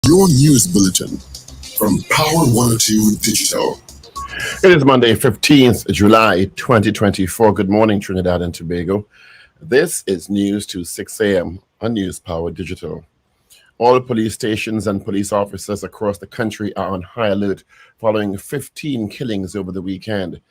Your news bulletin from Power 102 Digital. It is Monday, 15th July 2024. Good morning, Trinidad and Tobago. This is news to 6 a.m. on News Power Digital. All police stations and police officers across the country are on high alert following 15 killings over the weekend.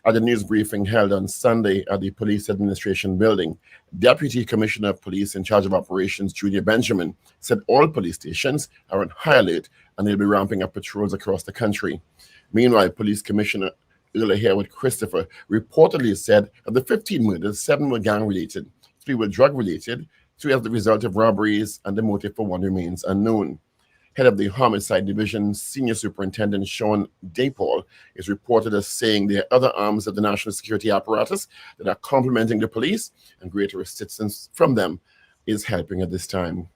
At a news briefing held on Sunday at the Police Administration Building, Deputy Commissioner of Police in charge of operations, Junior Benjamin, said all police stations are on high alert and they'll be ramping up patrols across the country. Meanwhile, Police Commissioner Earl Harewood Christopher reportedly said of the 15 murders, 7 were gang-related, 3 were drug-related, 3 as the result of robberies, and the motive for one remains unknown. Head of the Homicide Division, Senior Superintendent Sean Daypaul, is reported as saying there are other arms of the national security apparatus that are complementing the police, and greater assistance from them is helping at this time.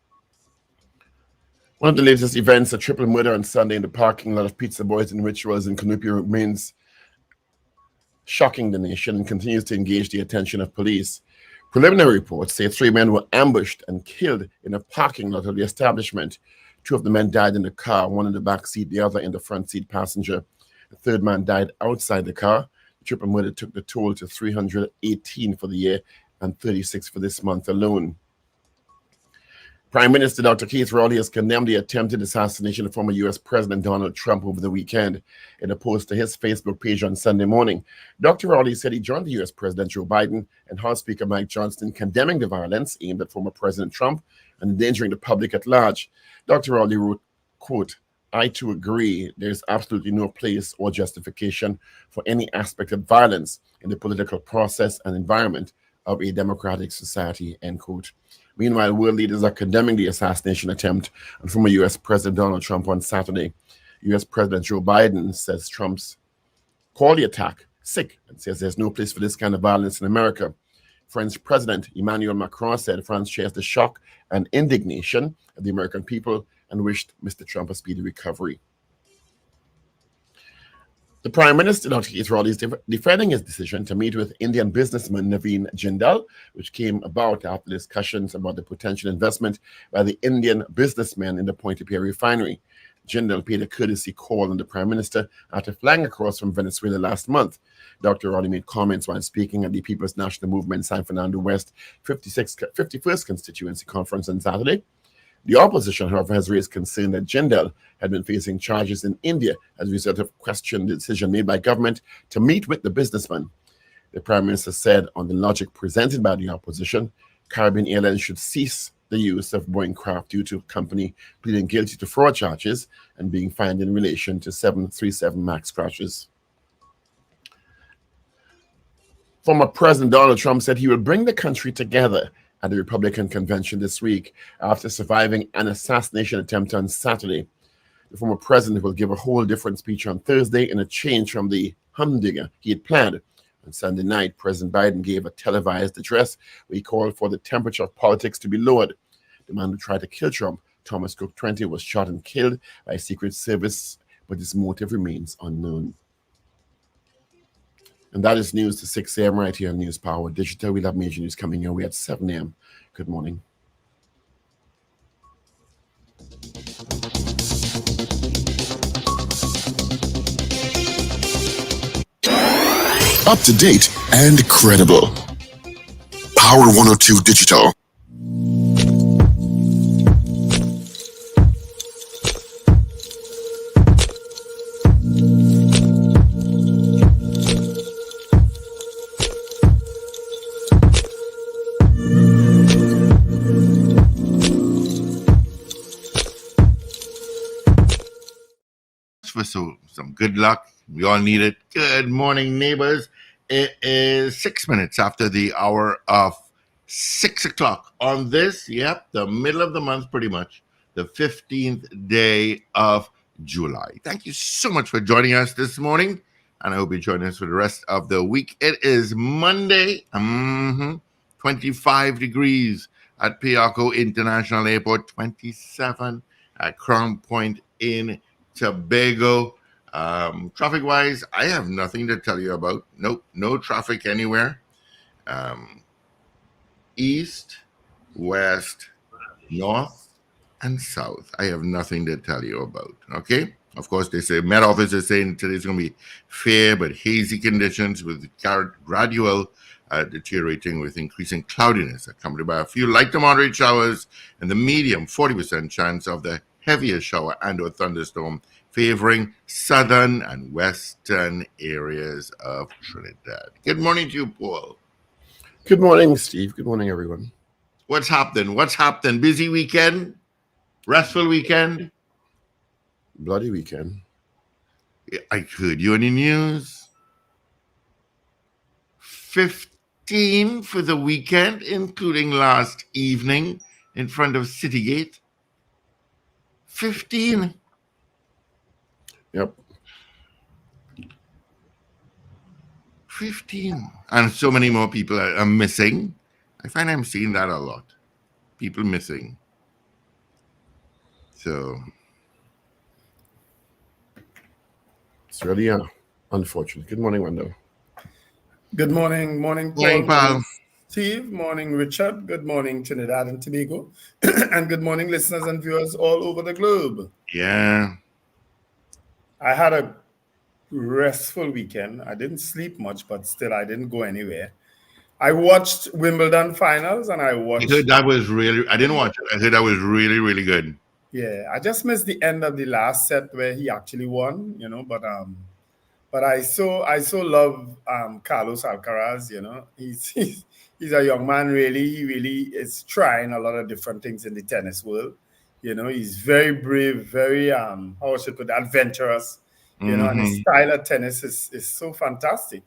One of the latest events, a triple murder on Sunday in the parking lot of Pizza Boys and Rituals in Canopy, remains shocking the nation and continues to engage the attention of police. Preliminary reports say 3 men were ambushed and killed in a parking lot of the establishment. 2 of the men died in the car, one in the back seat, the other in the front seat passenger. The third man died outside the car. The triple murder took the toll to 318 for the year and 36 for this month alone. Prime Minister Dr. Keith Rowley has condemned the attempted assassination of former U.S. President Donald Trump over the weekend. In a post to his Facebook page on Sunday morning, Dr. Rowley said he joined the U.S. President Joe Biden and House Speaker Mike Johnson condemning the violence aimed at former President Trump and endangering the public at large. Dr. Rowley wrote, quote, "I too agree there's absolutely no place or justification for any aspect of violence in the political process and environment of a democratic society," end quote. Meanwhile, world leaders are condemning the assassination attempt on former U.S. President Donald Trump on Saturday. U.S. President Joe Biden says Trump's called the attack sick and says there's no place for this kind of violence in America. French President Emmanuel Macron said France shares the shock and indignation of the American people and wished Mr. Trump a speedy recovery. The Prime Minister, Dr. Keith Rowley, is defending his decision to meet with Indian businessman Naveen Jindal, which came about after discussions about the potential investment by the Indian businessman in the Point-a-Pierre refinery. Jindal paid a courtesy call on the Prime Minister after flying across from Venezuela last month. Dr. Rowley made comments while speaking at the People's National Movement San Fernando West 51st Constituency Conference on Saturday. The opposition, however, has raised concern that Jindal had been facing charges in India as a result of questioned decision made by government to meet with the businessman. The Prime Minister said on the logic presented by the opposition, Caribbean Airlines should cease the use of Boeing craft due to company pleading guilty to fraud charges and being fined in relation to 737 MAX crashes. Former President Donald Trump said he will bring the country together at the Republican convention this week after surviving an assassination attempt on Saturday. The former president will give a whole different speech on Thursday in a change from the humdinger he had planned. On Sunday night, President Biden gave a televised address where he called for the temperature of politics to be lowered. The man who tried to kill Trump, Thomas Cook, 20, was shot and killed by Secret Service, but his motive remains unknown. And that is news to 6 a.m. right here on News Power Digital. We'll have major news coming your way at 7 a.m. Good morning. Up to date and credible. Power 102 Digital. For some good luck. We all need it. Good morning, neighbors. It is 6 minutes after the hour of 6 o'clock on this, the middle of the month, pretty much, the 15th day of July. Thank you so much for joining us this morning, and I hope you join us for the rest of the week. It is Monday, 25 degrees at Piarco International Airport, 27 at Crown Point in Tobago. Traffic-wise, I have nothing to tell you about. Nope, no traffic anywhere. East, west, north, and south. I have nothing to tell you about. Okay. Of course, they say Met Office is saying today's going to be fair but hazy conditions with gradual deteriorating with increasing cloudiness, accompanied by a few light to moderate showers and the medium 40% chance of the heavier shower and/or thunderstorm favoring southern and western areas of Trinidad. Good morning to you, Paul. Good morning, Steve. Good morning, everyone. What's happening? What's happening? Busy weekend? Restful weekend? Bloody weekend. I heard you on the news. 15 for the weekend, including last evening in front of Citygate. 15. Yep. 15. And so many more people are missing. I find I'm seeing that a lot. People missing. So It's really unfortunate. Good morning, Wendell. Good morning, Paul. morning, pal. Steve, morning, Richard. Good morning, Trinidad and Tobago. And good morning, listeners and viewers all over the globe. Yeah. I had a restful weekend. I didn't sleep much, but still I didn't go anywhere. I watched Wimbledon finals and I heard that was really, I didn't watch it. I heard that was really, really good. Yeah, I just missed the end of the last set where he actually won, but I so love Carlos Alcaraz, He's a young man, really. He really is trying a lot of different things in the tennis world. He's very brave, very how I should put it, adventurous, and his style of tennis is so fantastic,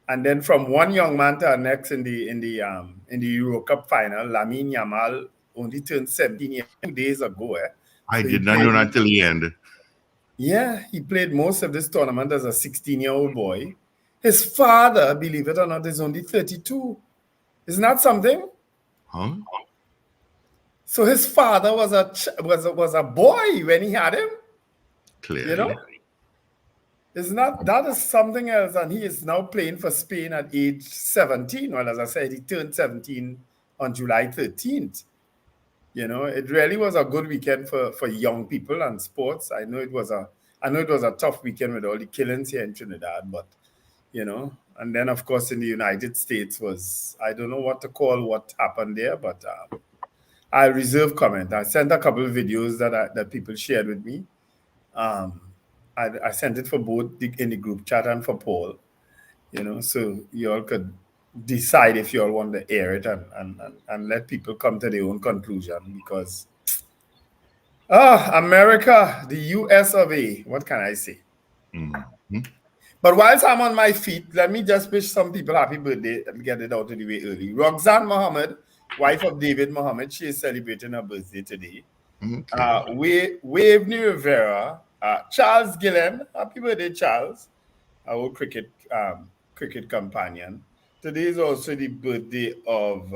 And then from one young man to the next in the Euro Cup final, Lamine Yamal only turned 17 years 2 days ago. I did not know that till the end. Yeah, he played most of this tournament as a 16-year-old boy. His father, believe it or not, is only 32. Isn't that something? Huh? So his father was a boy when he had him. Clearly. That is something else, and he is now playing for Spain at age 17. Well, as I said, he turned 17 on July 13th. It really was a good weekend for young people and sports. I know it was a tough weekend with all the killings here in Trinidad, but and then of course in the United States I don't know what to call what happened there, but I'll reserve comment. I sent a couple of videos that people shared with me. I sent it for both in the group chat and for Paul, so you all could decide if you all want to air it and let people come to their own conclusion, because America, the US of A, what can I say? Mm-hmm. But whilst I'm on my feet, let me just wish some people happy birthday and get it out of the way early. Roxanne Mohammed, wife of David Mohammed, she is celebrating her birthday today. Okay. Waveney Rivera, Charles Gillen, happy birthday, Charles, our cricket companion. Today is also the birthday of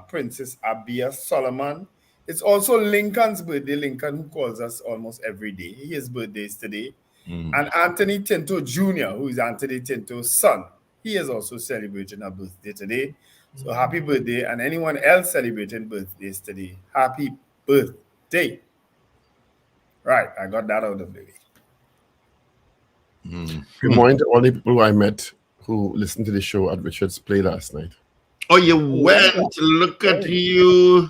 Princess Abia Solomon. It's also Lincoln's birthday. Lincoln, who calls us almost every day. His birthday is today. And Anthony Tinto Jr., who is Anthony Tinto's son, he is also celebrating a birthday today. So happy birthday. And anyone else celebrating birthdays today, happy birthday. Right, I got that out of the way. Good morning to all the people who I met who listened to the show at Richard's play last night. Oh, you went. Look at you.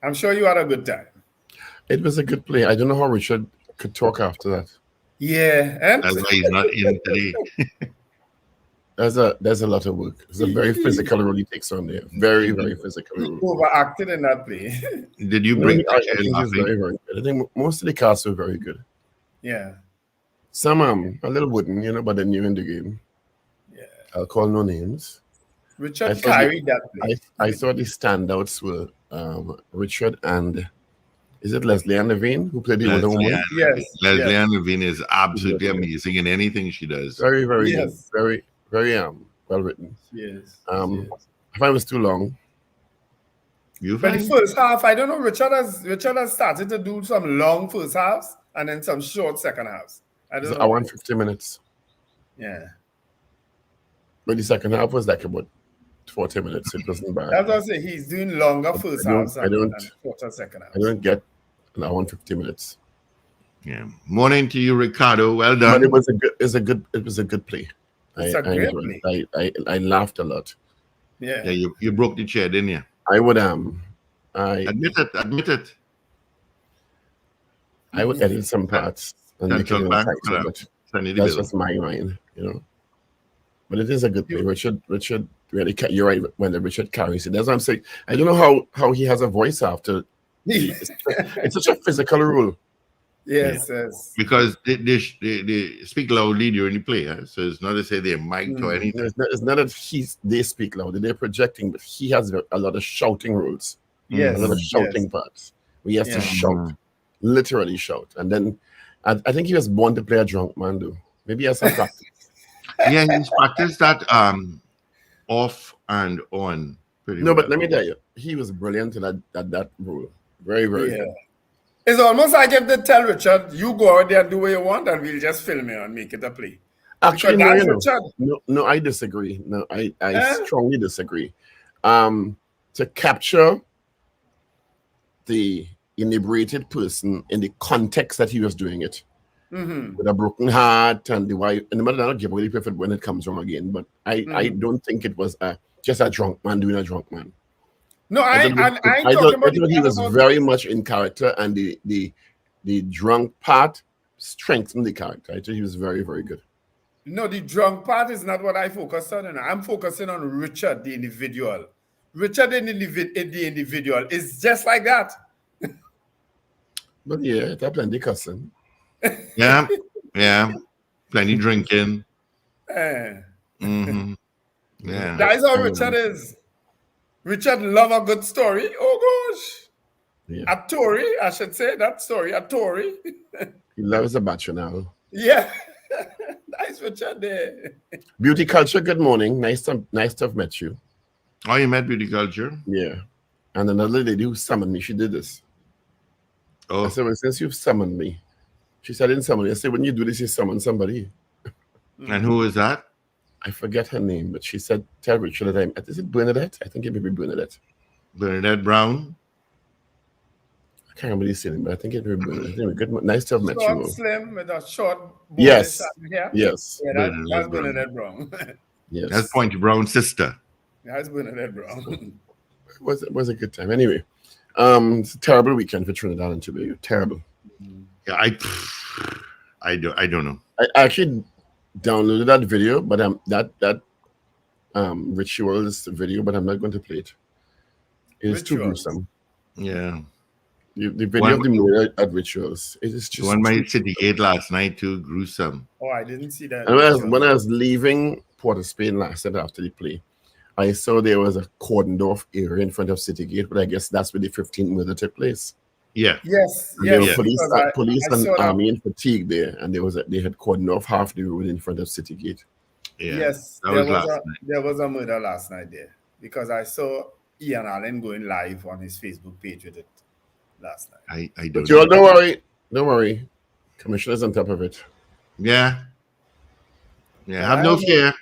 I'm sure you had a good time. It was a good play. I don't know how Richard could talk after that. Yeah. And That's why he's not in today. There's a lot of work. It's a very physical role he takes on there. Very, very physical role. Overacted in that play. Did you bring I think he's very, very good. I think most of the cast were very good. Yeah. Some a little wooden, but they're new in the game. Yeah. I'll call no names. Richard carried that play. I thought the standouts were Richard and is it Leslie Ann Levine who played the older woman? Yes. Leslie Ann Levine is absolutely amazing in anything she does. Very, very good. Very, very well written. Yes. If I was too long. But the first half, I don't know. Richard has started to do some long first halves and then some short second halves. I don't know. I want 50 minutes. Yeah. But the second half was like about 40 minutes. It wasn't bad. That's what I say. He's doing longer first halves and shorter second halves. I don't get an hour and 50 minutes. Yeah. Morning to you, Ricardo. Well done. But it was a good play. It's a great play. I laughed a lot. Yeah, you broke the chair, didn't you? I would admit it. I would edit some parts and make it that's just my mind, But it is a good play. Richard really, you're right, when Richard carries it. That's what I'm saying. I don't know how he has a voice after. It's such a physical role. Yes. Because they speak loudly during the play, so it's not to say they're mic'd or anything. It's not that they speak loudly, they're projecting, but he has a lot of shouting rules. Yes. A lot of shouting parts. He has to shout, literally shout. And then I think he was born to play a drunk man, though. Maybe he has some practice. Yeah, he's practiced that off and on. But let me tell you, he was brilliant in that role. Very, very good. It's almost like if they tell Richard, you go out there and do what you want, and we'll just film it and make it a play. Actually, no, I disagree. No, I strongly disagree. To capture the inebriated person in the context that he was doing it, with a broken heart and the wife, and the mother not give away the perfect when it comes wrong again. But I don't think it was just a drunk man doing a drunk man. No, I thought he was very much in character, and the drunk part strengthened the character. I thought he was very, very good. No, the drunk part is not what I focus on. I'm focusing on Richard, the individual. Richard, the individual, is just like that. But yeah, that plenty cussing. Yeah, plenty drinking. Yeah. Yeah, that is how Richard is. Richard love a good story. Oh gosh. Yeah. A Tory, I should say that story. A Tory. He loves a bacchanal. Yeah. Nice Richard there. Beauty Culture, good morning. Nice to have met you. Oh, you met Beauty Culture? Yeah. And another lady who summoned me, she did this. Oh. I said, well, since you've summoned me. She said, I didn't summon you. I said, when you do this, you summon somebody. And who is that? I forget her name, but she said, tell Richard that is it Bernadette? I think it may be Bernadette. Bernadette Brown? I can't remember the name, but I think it may be Bernadette. Anyway, good, nice to have met you. Slim with a short yes. Here. Yes. Yeah, that's Bernadette Brown. Yes. That's Pointy Brown's sister. That's Bernadette Brown. It was a good time. Anyway, it's a terrible weekend for Trinidad and Tobago. Terrible. Yeah, I don't know. I actually downloaded that video, but that rituals video, but I'm not going to play it. It's too gruesome. Yeah. The video of the murder at rituals. It is just one my City Gate last night too, gruesome. Oh, I didn't see that. And when I was leaving Port of Spain last night after the play, I saw there was a cordoned off area in front of City Gate, but I guess that's where the 15th murder took place. Yeah. Yes. There were police and army in fatigue there, and they had cordoned off half the road in front of City Gate. Yeah. Yes, there was a murder last night there because I saw Ian Allen going live on his Facebook page with it last night. I don't. But don't worry. Commissioner's on top of it. Yeah. Have no fear.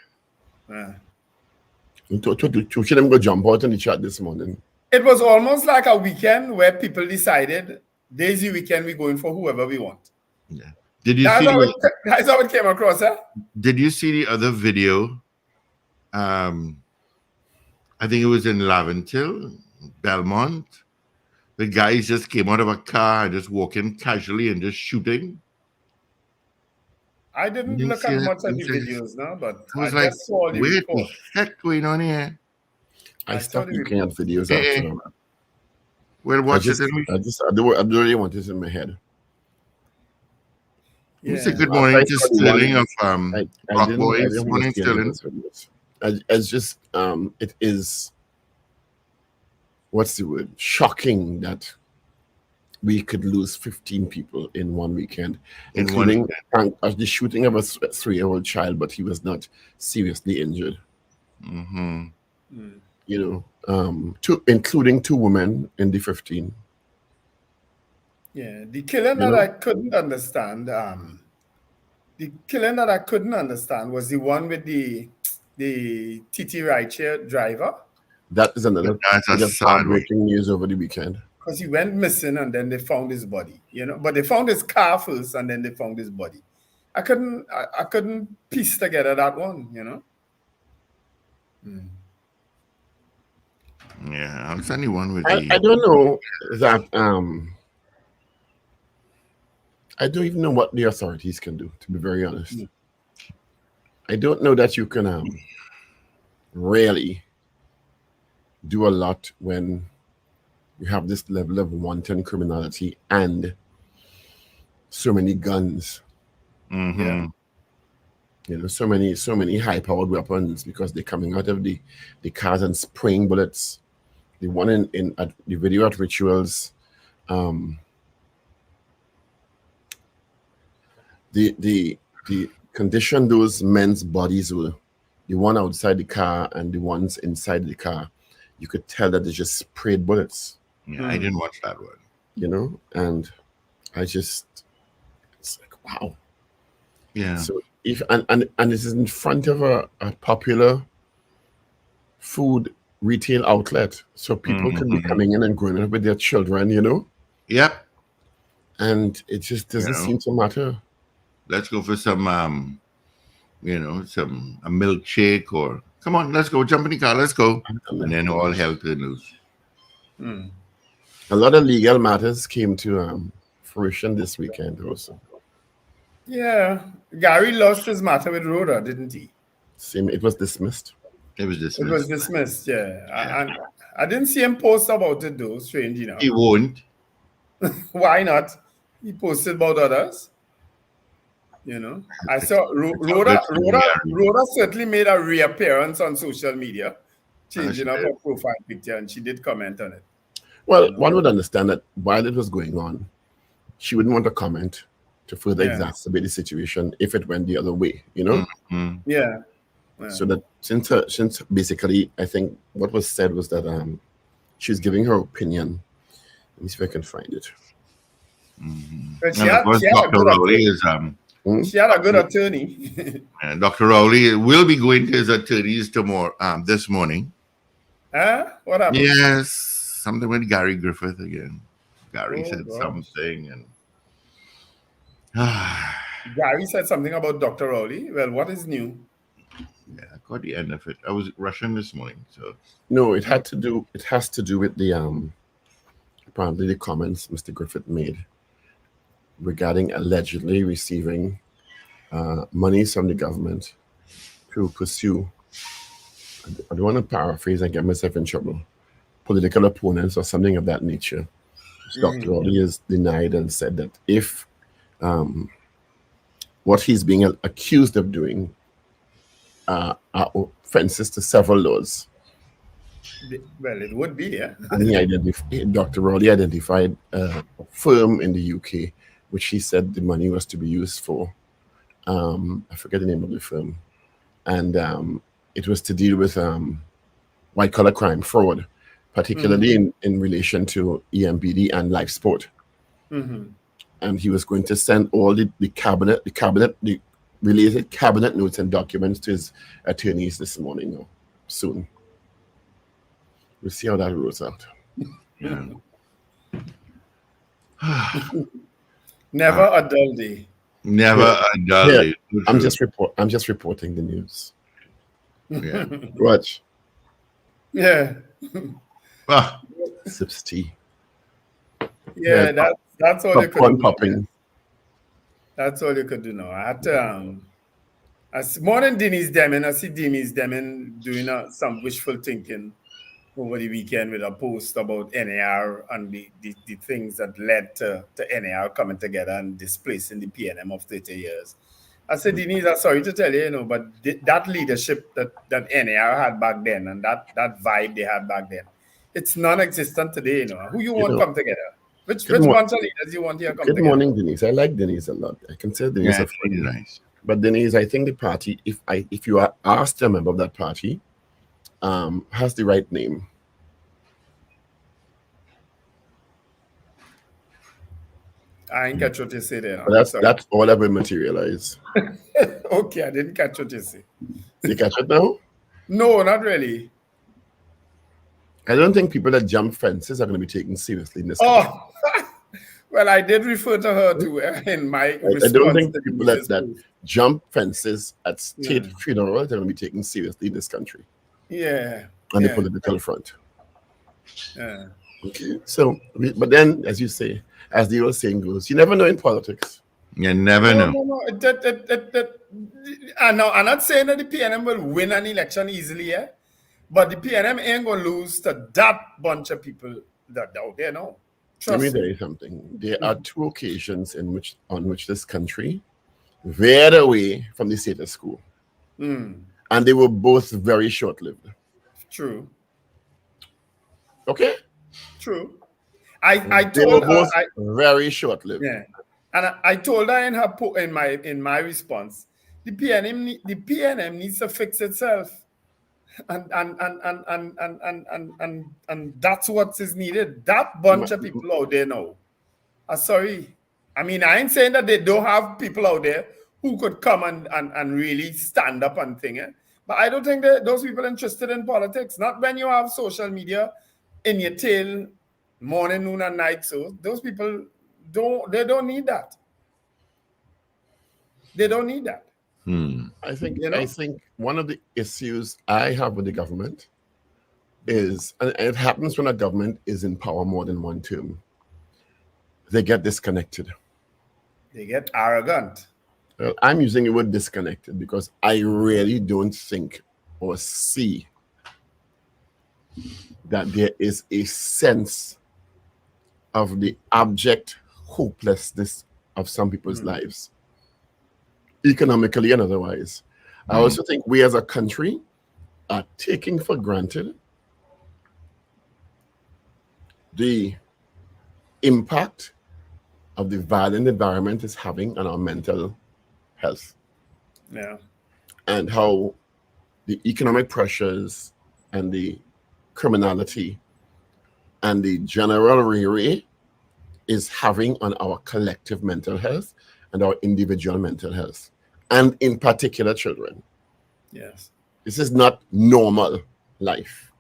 Two should them go jump out in the chat this morning. It was almost like a weekend where people decided Daisy weekend we're going for whoever we want. Yeah. Did you that's how it came across, huh? Did you see the other video? I think it was in Laventille, Belmont. The guys just came out of a car, just walking casually and just shooting. I didn't look at much of the videos now, but I was just saw the wait, report. what the heck going on here? I stopped looking at videos after that. We'll watch it. I don't really want this in my head. Yeah. It's a good morning to Sterling of Rock Boys. Morning, Sterling. It's just it is, what's the word? Shocking that we could lose 15 people in one weekend, including the shooting of a 3-year-old child, but he was not seriously injured. Mm-hmm. Including 2 women in the 15. Yeah, the killing that I couldn't understand. The killing that I couldn't understand was the one with the the TT rideshare driver. That is another That's a just sad one. heartbreaking news over the weekend. Because he went missing and then they found his body, But they found his car first and then they found his body. I couldn't piece together that one, Yeah, I was only one with I don't know that I don't even know what the authorities can do, to be very honest. I don't know that you can really do a lot when you have this level of wanton criminality and so many guns. Mm-hmm. So many high-powered weapons because they're coming out of the cars and spraying bullets. The one in at the video at Rituals, the condition those men's bodies were, the one outside the car and the ones inside the car, you could tell that they just sprayed bullets. Yeah, I didn't watch that one. And it's like, wow. Yeah. So if and this is in front of a popular food retail outlet, so people can be coming in and going up with their children, Yep. And it just doesn't seem to matter. Let's go for some a milkshake or come on, let's go, jump in the car, let's go. And then all hell to loose. A lot of legal matters came to fruition this weekend also. Yeah. Gary lost his matter with Rhoda, didn't he? It was dismissed. It was dismissed. It was dismissed, yeah. I didn't see him post about it though, strange enough. He won't. Why not? He posted about others. I saw Rhoda certainly made a reappearance on social media, changing up her profile picture, and she did comment on it. Well, one would understand that while it was going on, she wouldn't want to comment to further exacerbate the situation if it went the other way, Mm-hmm. Yeah. So that since basically, I think what was said was that she's giving her opinion. Let me see if I can find it. But She had a good attorney. And Dr. Rowley will be going to his attorneys tomorrow, this morning. What happened? Yes, something with Gary Griffith again. Gary said something, and Gary said something about Dr. Rowley. Well, what is new? Yeah, I got the end of it. I was rushing this morning, so no, it has to do with the apparently the comments Mr. Griffith made regarding allegedly receiving monies from the government to pursue, I don't want to paraphrase and get myself in trouble, political opponents or something of that nature. Dr. Rowley has denied and said that if what he's being accused of doing are offenses to several laws. Well, it would be, yeah. And Dr. Rowley identified a firm in the UK, which he said the money was to be used for. I forget the name of the firm. And it was to deal with white-collar crime, fraud, particularly in relation to EMBD and life sport. And he was going to send all the related cabinet notes and documents to his attorneys this morning or soon. We'll see how that rolls out. yeah. Never a dull day. Never a dull day. I'm just reporting the news. Yeah. Watch. Yeah. Sips tea. Yeah, that's all you could do. Popping. That's all you could do now. I had to, more than Denise Deming, I see Denise Deming doing some wishful thinking over the weekend with a post about NAR and the things that led to NAR coming together and displacing the PNM of 30 years. I said, Denise, I'm sorry to tell you, but that leadership that NAR had back then and that vibe they had back then, it's non-existent today, Who you want to come together? Which bunch of leaders you want here come together? Good morning, Denise. I like Denise a lot. I consider Denise a friend. Really nice. But Denise, I think the party, if you are asked a member of that party, has the right name. I ain't catch what you say there. That's all that will materialize. Okay, I didn't catch what you say. You catch it now? No, not really. I don't think people that jump fences are going to be taken seriously in this country. Oh, well, I did refer to her too in my response. I don't think to people Lisa's that post. jump fences at state funerals are going to be taken seriously in this country. Yeah. On the Yeah. political front. Yeah. Okay. So, but then, as you say, as the old saying goes, you never know in politics. You never know. No. I'm not saying that the PNM will win an election easily, yeah? But the PNM ain't going to lose to that bunch of people that out there, no. Let me Trust tell me. you something. There are two occasions on which this country veered away from the status quo. Mm, And they were both very short-lived. true. Okay? True. I They were told her, both very short-lived. yeah, and I told her in her in my response, the PNM needs to fix itself, and that's what is needed. That bunch of people out there now. Sorry, I mean I ain't saying that they don't have people out there who could come and really stand up and thing, but I don't think that those people are interested in politics. Not when you have social media in your tail morning, noon, and night. So those people don't need that. They don't need that. I think one of the issues I have with the government is, and it happens when a government is in power more than one term, they get disconnected. They get arrogant. Well, I'm using the word disconnected because I really don't think or see that there is a sense of the abject hopelessness of some people's lives, economically and otherwise. I also think we as a country are taking for granted the impact of the violent environment is having on our mental health. Yeah. And how the economic pressures and the criminality and the general array is having on our collective mental health and our individual mental health, and in particular children. Yes. This is not normal life.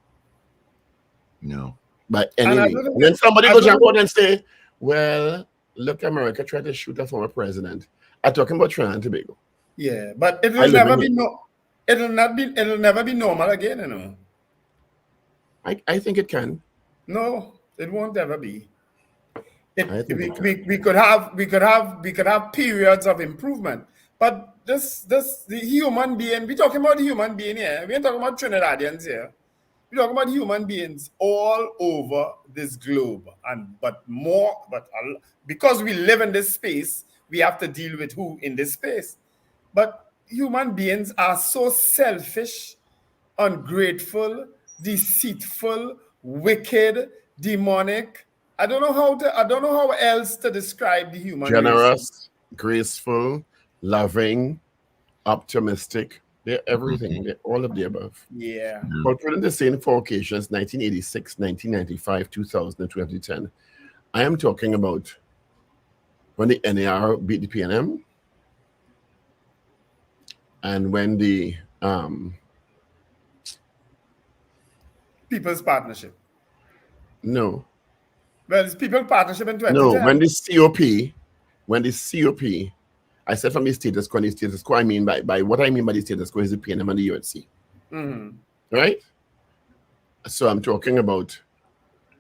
No. By any And means. And then somebody goes jump out and say, well, look, America tried to shoot a former president. I'm talking about Trinidad and Tobago. Yeah, but it will never be it'll never be normal again, you know. I think it can. No, it won't ever be. We could have periods of improvement, but the human being, we're talking about the human being here. We ain't talking about Trinidadians here. We're talking about human beings all over this globe, but because we live in this space, we have to deal with who in this space. But human beings are so selfish, ungrateful, deceitful, wicked, demonic. I don't know how else to describe the human generous, race. graceful, loving, optimistic. They're everything. They're all of the above. Yeah. But within the same four occasions, 1986, 1995, 2000, and 2010, I am talking about when the NAR beat the PNM and when the People's Partnership. no. Well, it's People's Partnership in 2010. No, when the COP, I said from the status quo, I mean by what I mean by the status quo is the PNM and the UNC. Right? So I'm talking about,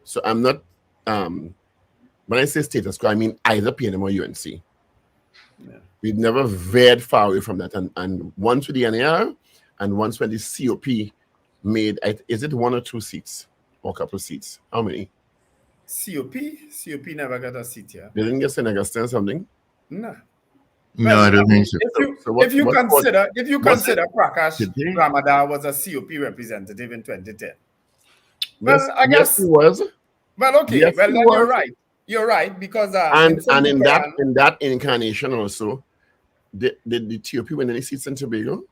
so I'm not, when I say status quo, I mean either PNM or UNC. Yeah. We've never veered far away from that. And once with the NAR and once when the COP made, is it one or two seats or a couple of seats? How many? COP never got a seat here. They didn't get St. Augustine or something? No. No, I don't think so. If you consider Prakash Did he? Ramadar was a COP representative in 2010. Yes, Well, I guess he was. Well, okay. Yes, well, he then was. you're right. You're right because And in that incarnation also, did the TOP win any seats in Tobago?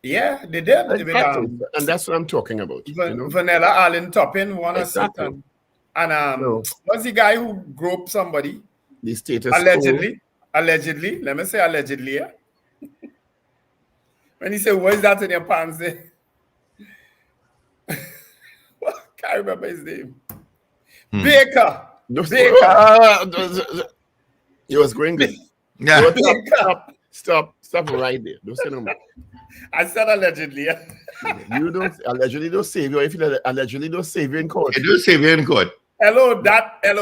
Yeah, they did. Exactly. And that's what I'm talking about. Vanilla Allen Toppin won a seat, Exactly. and was the guy who groped somebody The status allegedly. Let me say allegedly. Yeah. When he said, "What is that in your pants?" There? Can't remember his name. Baker. It was going good. Yeah. Stop right there. Don't say no more. I said allegedly. You don't save you. If you allegedly don't save you in court. It do save you in court. Hello,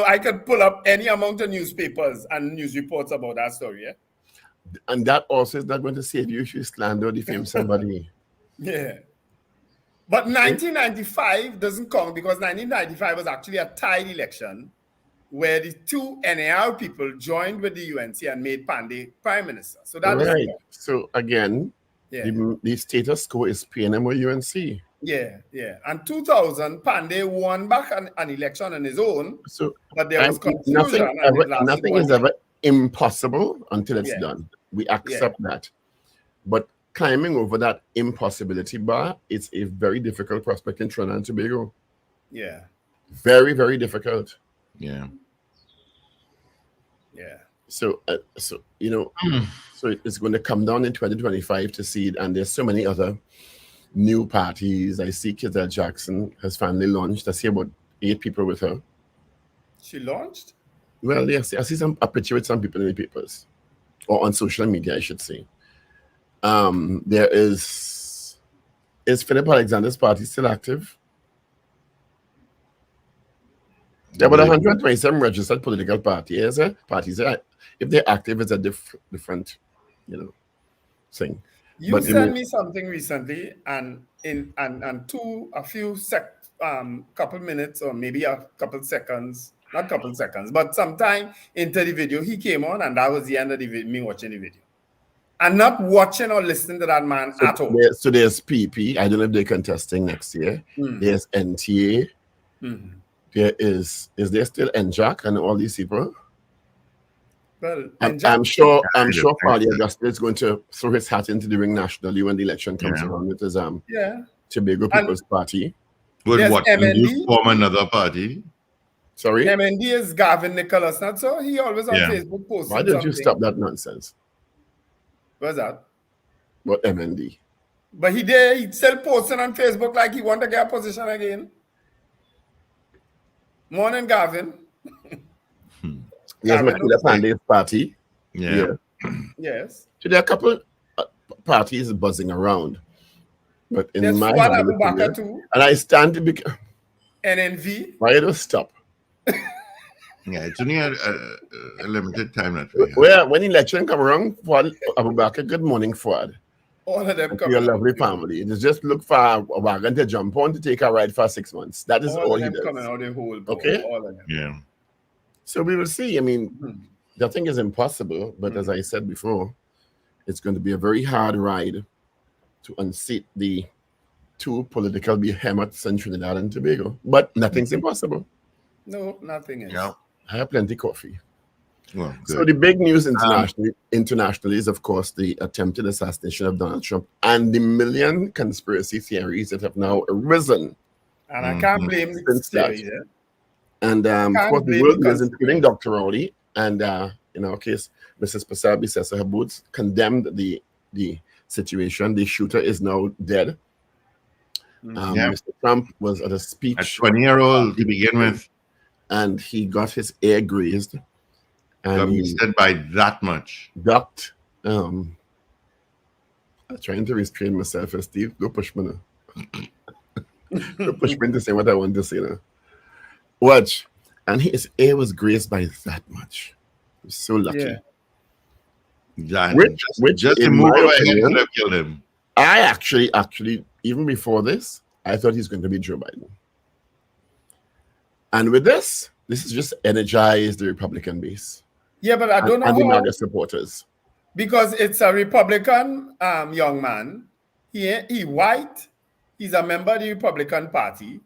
I could pull up any amount of newspapers and news reports about that story. Yeah? And that also is not going to save you if you slander or defame somebody. Yeah. But 1995 doesn't count because 1995 was actually a tied election where the two NAR people joined with the UNC and made Pandey prime minister. So that right. So again, the status quo is PNM or UNC. Yeah. And 2000, Pandey won back an election on his own. So, but there was confusion. Nothing is ever impossible until it's done. We accept that. But climbing over that impossibility bar, it's a very difficult prospect in Trinidad and Tobago. Yeah. Very, very difficult. Yeah. So you know, so it's going to come down in 2025 to see it, and there's so many other new parties. I see Kizelle Jackson has finally launched. I see about 8 people with her. She launched? Well, yes, I see a picture with some people in the papers, or on social media, I should say. There is Philip Alexander's party still active? There are about 127 registered political parties. If they're active, it's a different, thing. You sent me something recently, and couple minutes or maybe a couple seconds, not couple seconds, but sometime into the video, he came on, and that was the end of me watching the video. And not watching or listening to that man at all. So there's PP. I don't know if they're contesting next year. There's NTA. There is there still NJAC and all these people? Well, I'm sure Paddy Augusta is going to throw his hat into the ring nationally when the election comes around with his Tobago People's Party. Would what you form another party? Sorry? MND is Gavin Nicholas, not so? He always on Facebook posting. Why don't you stop that nonsense? What's that? What MND? But he still posting on Facebook like he want to get a position again. Morning, Gavin. Yes, Makila Pandey's party. Yeah. Yes. So there are a couple parties buzzing around. But in there's my Ragoobarsingh too. And I stand to be NNV. Why don't stop? Yeah, it's only a limited time. When election come around, Fuad Abubakar, good morning, Fuad. All of them come. Your lovely family. It is just look for a wagon to jump on to take a ride for 6 months. That is all he does. Coming out the whole board, okay. All of them. Yeah. So we will see. I mean, nothing is impossible, but as I said before, it's going to be a very hard ride to unseat the two political behemoths in Trinidad and Tobago. But nothing's impossible. No, nothing is. Yeah. I have plenty of coffee. Well, so the big news internationally is, of course, the attempted assassination of Donald Trump and the million conspiracy theories that have now arisen. And I can't blame the theory, And of course, the world leaders, including Dr. Rowley and, in our case, Mrs. Pasabi Sessa Boots, condemned the situation. The shooter is now dead. Mr. Trump was at a speech. A 20-year-old to begin with. And he got his ear grazed. And he said by that much. Ducked. I'm trying to restrain myself, Steve. Don't push me now. Don't push me to say what I want to say now. Watch. And his ear was grazed by that much. He was so lucky. Yeah. Which just to move ahead could have killed him. I actually, even before this, I thought he's going to be Joe Biden. And with this is just energized the Republican base. Yeah, but I don't know and the MAGA supporters. Because it's a Republican young man. He white. He's a member of the Republican Party.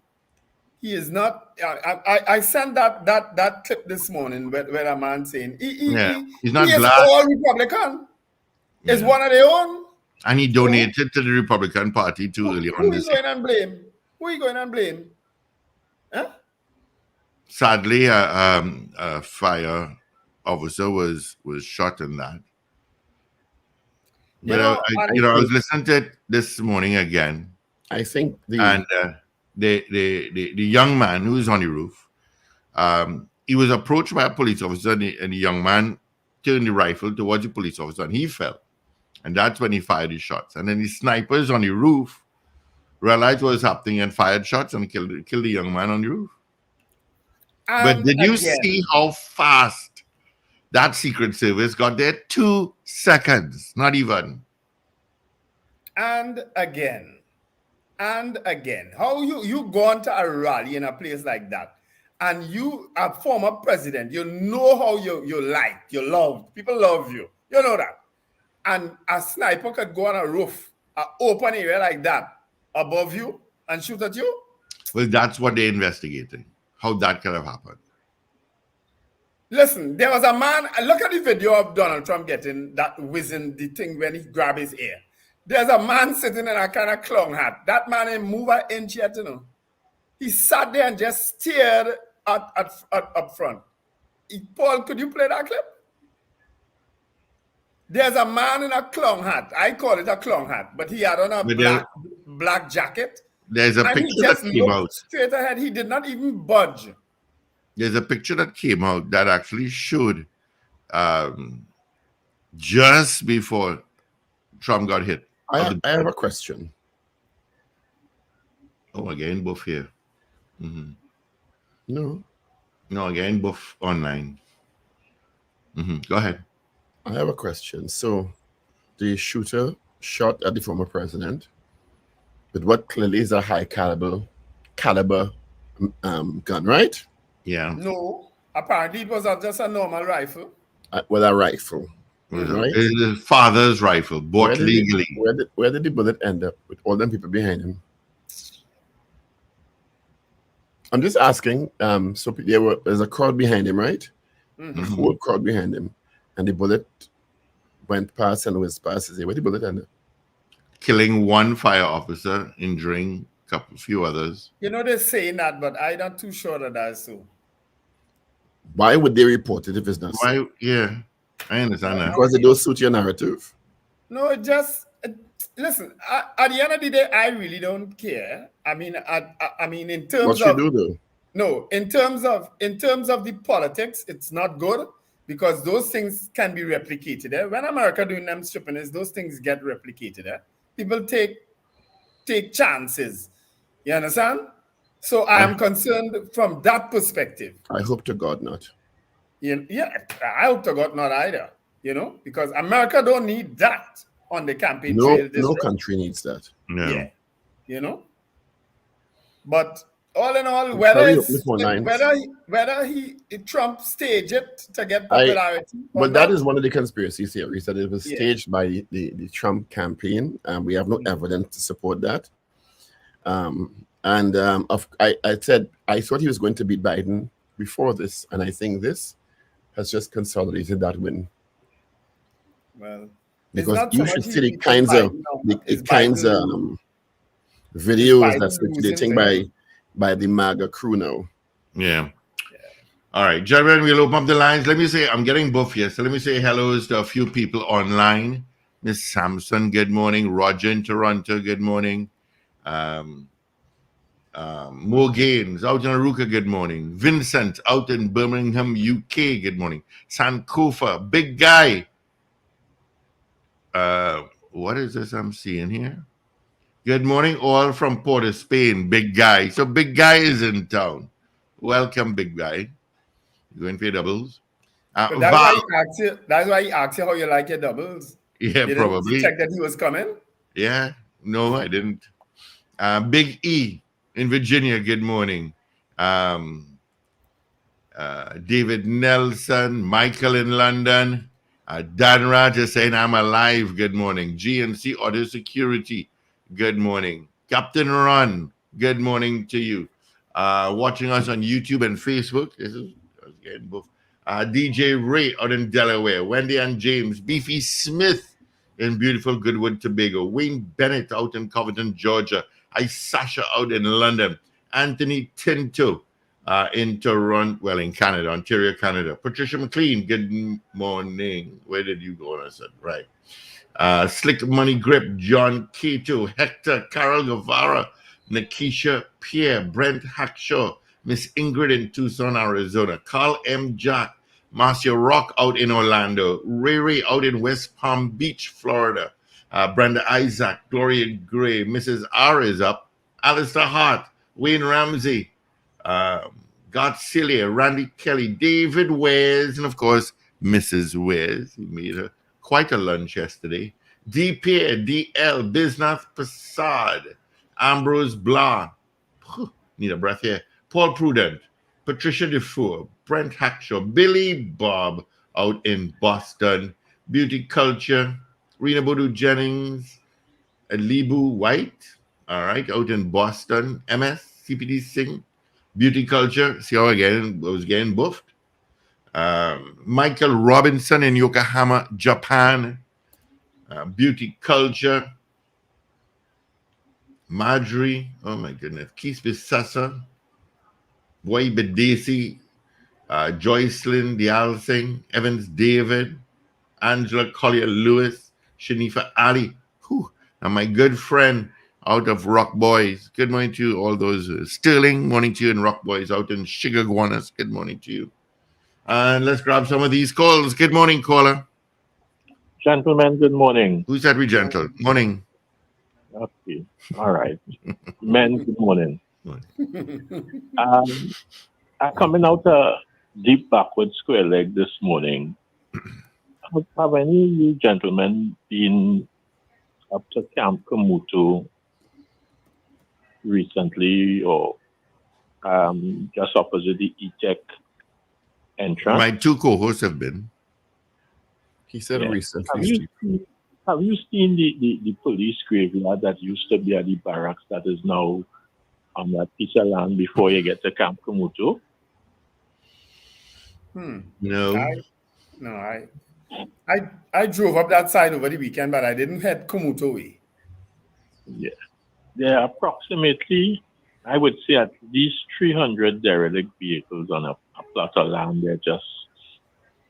He is not. I sent that clip this morning where a man saying he's not black. He's all Republican. Yeah. It's one of their own. And he donated to the Republican Party too early on. Who are you going and blame? Who are you going and blame? Huh? Sadly, a fire officer was shot in that. But I was listening to it this morning again, I think and the young man who was on the roof, he was approached by a police officer, and the young man turned the rifle towards the police officer, and he fell, and that's when he fired his shots. And then the snipers on the roof realized what was happening and fired shots and killed the young man on the roof. But did you see how fast that Secret Service got there? 2 seconds, not even. And again, how you go on to a rally in a place like that, and you are former president, you know how you like, you love, people love you, you know that. And a sniper could go on a roof, an open area like that, above you and shoot at you? Well, that's what they're investigating, how that could have happened. Listen, there was a man, look at the video of Donald Trump getting that whizzing the thing when he grabbed his ear. There's a man sitting in a kind of clown hat. That man ain't move an inch yet, you know. He sat there and just stared up front. Paul, could you play that clip? There's a man in a clown hat. I call it a clown hat, but he had on a black jacket. There's a picture that came out. Straight ahead. He did not even budge. There's a picture that came out that actually showed just before Trump got hit. I have a question. Oh, again, buff here. Mm-hmm. No, again, buff online. Mm-hmm. Go ahead. I have a question. So, the shooter shot at the former president with what clearly is a high caliber gun, right? Yeah. No, apparently it was just a normal rifle. With a rifle. Right? It's his father's rifle, bought legally. Where did the bullet end up with all them people behind him? I'm just asking. So there's a crowd behind him, right? Mm-hmm. A whole crowd behind him, and the bullet went past and was past his ear. Where did the bullet end up? Killing one fire officer, injuring a few others. You know, they're saying that, but I'm not too sure that that's so. Why would they report it if it's not so? Why? Yeah, I understand that. Because they don't suit your narrative. No, it just listen. At the end of the day, I really don't care. I mean, in terms what of you do though? No, in terms of the politics, it's not good because those things can be replicated. When America doing them stripping, those things get replicated. People take chances. You understand? So I am concerned from that perspective. I hope to God not. Yeah, I hope to God not either. You know, because America don't need that on the campaign trail. No country needs that. No. Yeah, you know. But all in all, whether Trump staged it to get popularity. But that is one of the conspiracy theories that it was staged by the Trump campaign. We have no evidence to support that. I said I thought he was going to beat Biden before this, and I think this has just consolidated that win. Well, because you should see the kinds of videos that's circulating by the MAGA crew now. Yeah. All right, gentlemen, we'll open up the lines. Let me say, I'm getting buff here, so let me say hellos to a few people online. Miss Sampson, good morning. Roger in Toronto, good morning. Mo Gaines out in Aruka, good morning. Vincent out in Birmingham, UK, good morning. Sankofa, big guy. What is this I'm seeing here? Good morning, all from Port of Spain, big guy. So big guy is in town. Welcome, big guy. You going for your doubles? That's why he asked you how you like your doubles. Yeah, probably. Did you check that he was coming? Yeah, no, I didn't. Big E in Virginia, good morning. David Nelson, Michael in London. Dan Raj is saying, I'm alive, good morning. GNC Auto Security, good morning. Captain Ron, good morning to you. Watching us on YouTube and Facebook. This is getting both. DJ Ray out in Delaware. Wendy and James. Beefy Smith in beautiful Goodwood, Tobago. Wayne Bennett out in Covington, Georgia. Sasha out in London. Anthony Tinto in Toronto, well, in Canada, Ontario, Canada. Patricia McLean, good morning. Where did you go? I said, right. Slick Money Grip, John Keto, Hector, Carol Guevara, Nakisha Pierre, Brent Hackshaw, Miss Ingrid in Tucson, Arizona, Carl M. Jack, Marcia Rock out in Orlando, Ray Ray out in West Palm Beach, Florida, Brenda Isaac, Gloria Gray, Mrs. R is up, Alistair Hart, Wayne Ramsey, Godzilia, Randy Kelly, David Wares, and of course, Mrs. Wares, who made quite a lunch yesterday. D. Pierre, DL, Bisnath Prasad, Ambrose Blah, need a breath here, Paul Prudent, Patricia Defoe, Brent Hackshaw, Billy Bob out in Boston, Beauty Culture, Rena Bodu Jennings, Libu White, all right, out in Boston, MS, CPD Singh, Beauty Culture, see how I was getting buffed. Michael Robinson in Yokohama, Japan, Beauty Culture, Marjorie, oh my goodness, Keith Bissassa, Boy Bedesi, Joycelyn Dial Singh, Evans David, Angela Collier Lewis, Shanifa Ali, and my good friend out of Rock Boys. Good morning to you, all those. Sterling, morning to you, and Rock Boys out in Chigaguanas. Good morning to you. And let's grab some of these calls. Good morning, caller. Gentlemen, good morning. Who said we gentle? Morning. Okay, all right. Men, good morning. I'm coming out a deep backward square leg this morning. Have any of you gentlemen been up to Camp Kamutu recently, or just opposite the E-Tech entrance? My two co-hosts have been. He said Yeah. recently. Have you seen the police graveyard that used to be at the barracks that is now on that piece of land before you get to Camp Kamutu? No. I drove up that side over the weekend, but I didn't head Kamuto way. Yeah. There are approximately, I would say, at least 300 derelict vehicles on a plot of land there just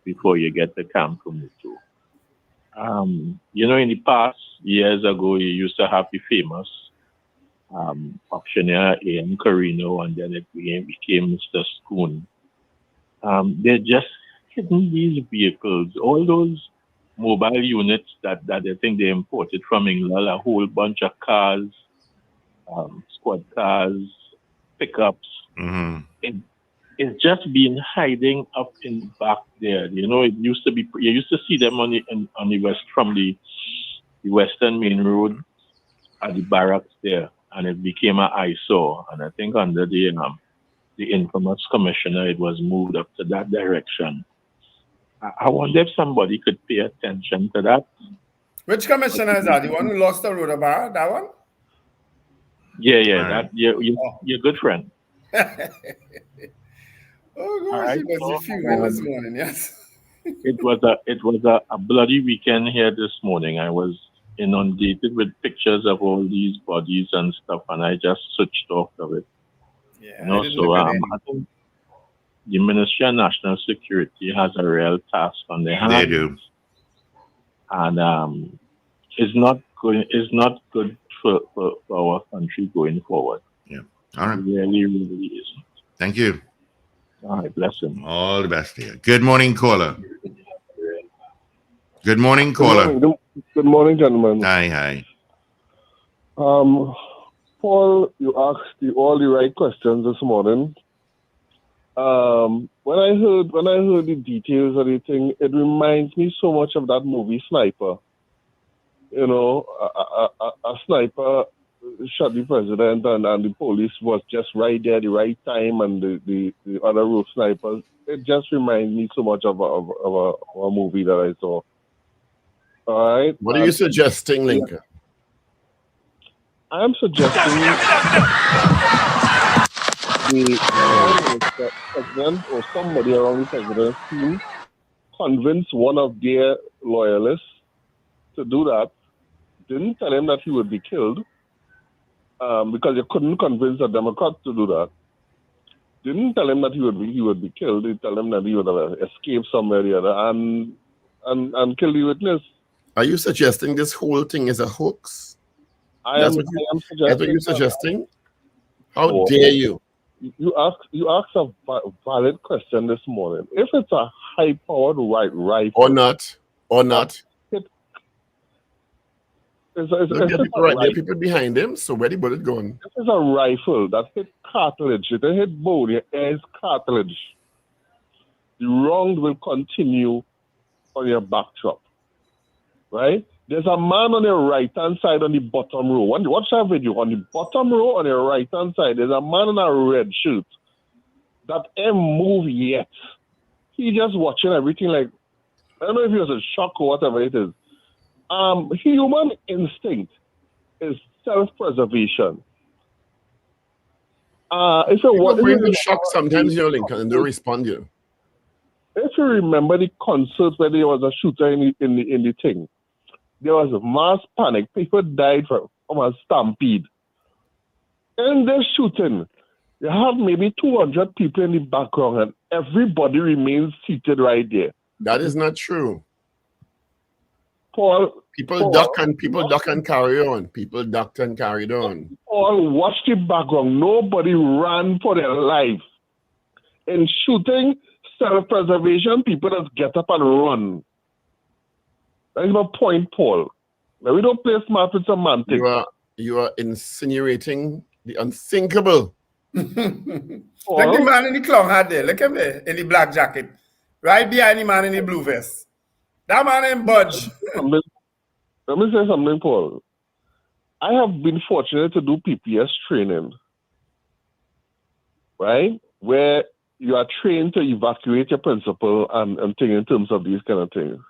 before you get to Camp Kamutu. In the past, years ago, you used to have the famous auctioneer A.M. Carino, and then it became Mr. Spoon. They're just hidden these vehicles, all those mobile units that I think they imported from England, a whole bunch of cars, squad cars, pickups. Mm-hmm. It's just been hiding up in the back there. It used to be, you used to see them on the west, from the western main road at the barracks there, and it became an eyesore. And I think under the infamous commissioner, it was moved up to that direction. I wonder if somebody could pay attention to that. Which commissioner is that? The one who lost the road bar? That one? Yeah, All right. you're a good friend. Oh gosh, Right. it was a few this morning, yes. It was a bloody weekend here this morning. I was inundated with pictures of all these bodies and stuff, and I just switched off of it. Yeah. I think the Ministry of National Security has a real task on their hands. They do. And it's not good for our country going forward. Yeah. All right. It really, really isn't. Thank you. All right, bless him. All the best here. Good morning, caller. Good morning, caller. Good morning, gentlemen. Hi. Paul, you asked all the right questions this morning. When I heard the details of the thing, it reminds me so much of that movie Sniper. A sniper shot the president, and the police was just right there at the right time, and the other roof snipers. It just reminds me so much of a movie that I saw. All right. What are you suggesting, Lincoln? I'm suggesting the president or somebody around the president's team convince one of their loyalists to do that. Didn't tell him that he would be killed because you couldn't convince a Democrat to do that. didn't tell him that he would be killed. They tell him that he would have escaped somewhere or the other and kill the witness. Are you suggesting this whole thing is a hoax? I am suggesting. That's what you're suggesting? How dare you? You ask a valid question this morning. If it's a high-powered rifle or not, there are people behind him. So where the bullet going? This is a rifle that hit cartilage. It hit bone. Your air's cartilage. The round will continue on your backdrop, right? There's a man on your right-hand side on the bottom row. Watch that video. On the bottom row on your right-hand side, there's a man in a red shirt that ain't moved yet. He just watching everything like, I don't know if he was in shock or whatever it is. Human instinct is self-preservation. If you bring the shock sometimes, Lincoln, and they respond you. If you remember the concert where there was a shooter in the thing, there was a mass panic. People died from a stampede. In this shooting, you have maybe 200 people in the background and everybody remains seated right there. That is not true. People duck and carry on. People ducked and carried on. Paul, watch the background. Nobody ran for their life. In shooting, self-preservation, people just get up and run. That is my point, Paul. Now, we don't play smart with semantics. You are insinuating the unthinkable. Look the man in the clown hat there. Look at me in the black jacket. Right behind the man in the blue vest. That man ain't budge. Let me say something, Paul. I have been fortunate to do PPS training, right? Where you are trained to evacuate your principal and thing in terms of these kind of things.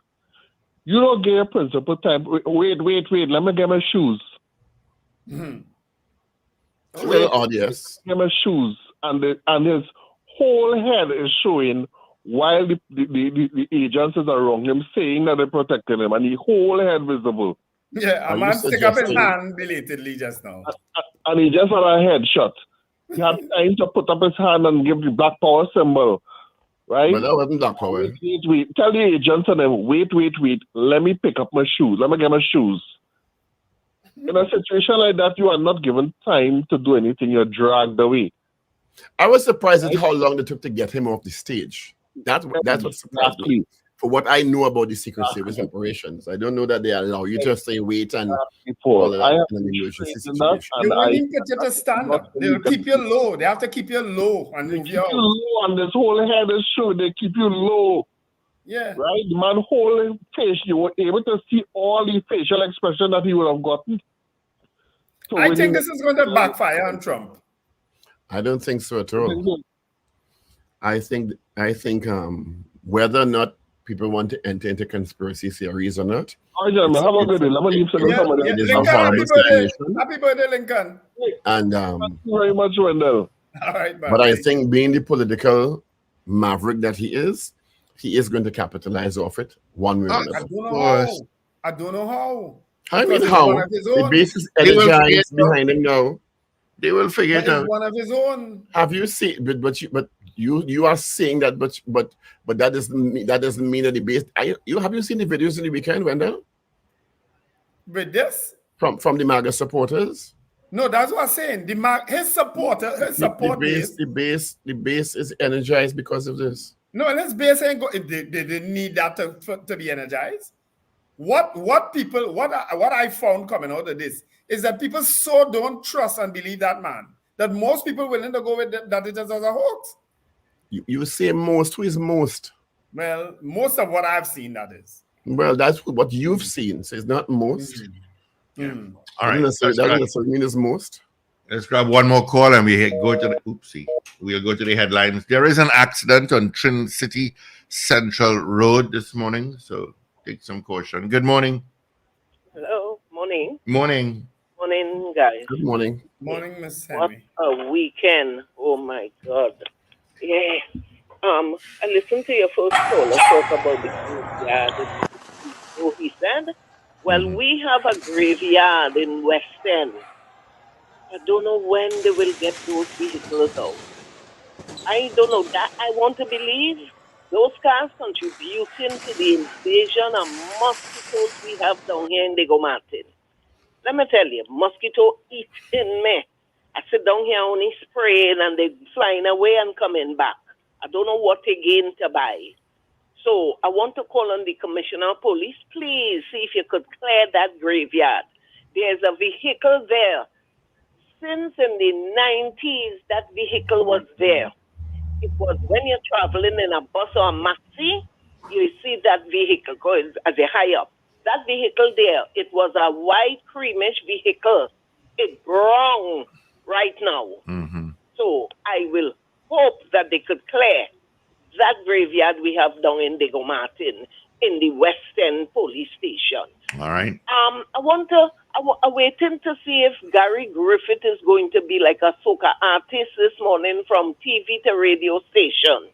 You don't get your principal time. Wait. Let me get my shoes. Mm-hmm. It's a little odd, yes. Get my shoes. And his whole head is showing while the agents is around him saying that they're protecting him, and the whole head visible. Yeah, a man stick up his hand belatedly just now. And he just had a headshot. He had time to put up his hand and give the Black Power symbol, right? But that wasn't Black Power. Wait. Tell the agents and them, wait. Let me pick up my shoes. Let me get my shoes. In a situation like that, you are not given time to do anything. You're dragged away. I was surprised at how long it took to get him off the stage. That's what surprised me. For what I know about the Secret Service operations, I don't know that they allow you to stay wait and all of that in an emergency situation. You wouldn't get you to stand up. They'll keep you low. They have to keep you low and move you out. Low, and this whole head is showing. They keep you low. Yeah. Right? The man whole face, you were able to see all the facial expression that he would have gotten. So I think this is going to backfire on Trump. I don't think so at all. I think whether or not people want to enter into conspiracy theories or not. All right, have a good day. Let me leave somebody. It is a horrible situation. Happy birthday, Lincoln. And thank you very much, Wendell. All right, man. But I think being the political maverick that he is going to capitalize off it one way or another. I don't know how. I mean, how? The base is energized behind him now. They will figure it out. One of his own. Have you seen? But you are saying that, but that doesn't mean that the base. Have you seen the videos in the weekend, Wendell? With this? From the MAGA supporters? No, that's what I'm saying. His support base. The base is energized because of this. No, his base ain't go. They didn't need that to be energized. What I found coming out of this is that people so don't trust and believe that man that most people willing to go with that it is as a hoax. You say most. Who is most? Well, most of what I've seen, that is. Well, that's what you've seen. So it's not most. Mm-hmm. Yeah. All right. Doesn't necessarily mean it's most. Let's grab one more call and we'll go to the headlines. There is an accident on Trinidad City Central Road this morning, so take some caution. Good morning. Hello. Morning. Morning. Morning, guys. Good morning. Morning, Miss Henry. What a weekend. Oh, my God. Yeah. I listened to your first caller talk about the graveyard. So he said, well, we have a graveyard in West End. I don't know when they will get those vehicles out. I don't know that. I want to believe those cars contributing to the invasion of mosquitoes we have down here in Diego Martin. Let me tell you, mosquito eating me. I sit down here only spraying and they flying away and coming back. I don't know what again to buy. So I want to call on the Commissioner of Police, please see if you could clear that graveyard. There's a vehicle there. Since in the 90s, that vehicle was there. It was when you're traveling in a bus or a maxi, you see that vehicle going as a high up. That vehicle there, it was a white creamish vehicle. It's wrong right now. Mm-hmm. So I will hope that they could clear that graveyard we have down in Diego Martin in the Western Police Station. All right. I'm waiting to see if Gary Griffith is going to be like a soca artist this morning from TV to radio station.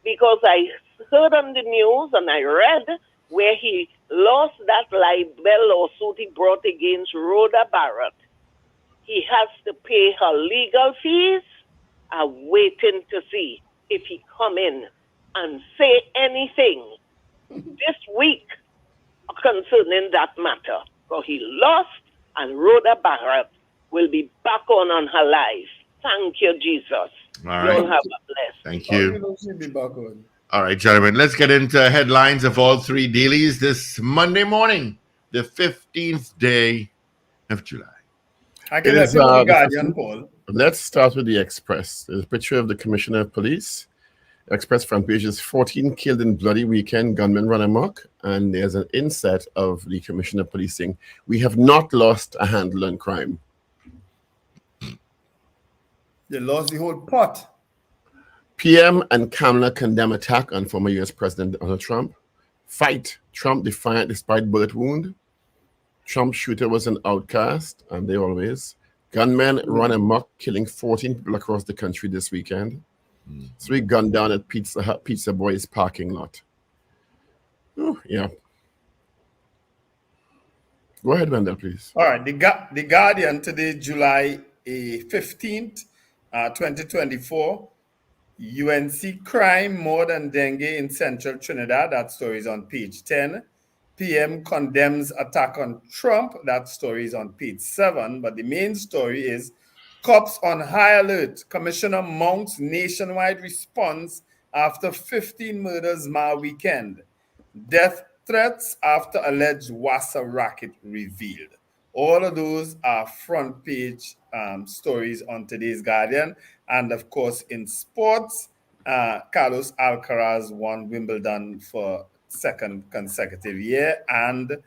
Because I heard on the news and I read where he lost that libel lawsuit he brought against Rhoda Barrett. He has to pay her legal fees. I'm waiting to see if he come in and say anything this week concerning that matter. So he lost, and Rhoda Barrett will be back on her life. Thank you, Jesus. All right. You'll have a blessed. Thank How do you. you know she'll be back on? All right, gentlemen, let's get into headlines of all three dailies this Monday morning, the 15th day of July. I can It let is, you know the the Guardian, 15th. Paul. Let's start with the Express. There's a picture of the Commissioner of Police. Express front page is 14 killed in bloody weekend, gunmen run amok. And there's an inset of the Commissioner of Police saying, we have not lost a handle on crime. They lost the whole pot. PM and Kamala condemn attack on former U.S. President Donald Trump. Fight. Trump defiant despite bullet wound. Trump shooter was an outcast, and they always. Gunmen run amok, killing 14 people across the country this weekend. 3 gunned down at Pizza Boy's parking lot. Oh, yeah. Go ahead, Wendell, please. All right, the Guardian today, July 15th, 2024. UNC crime more than dengue in central Trinidad. That story is on page 10. PM condemns attack on Trump. That story is on page 7. But the main story is cops on high alert. Commissioner mounts nationwide response after 15 murders weekend. Death threats after alleged Wassa racket revealed. All of those are front page stories on today's Guardian. And of course, in sports, Carlos Alcaraz won Wimbledon for second consecutive year, and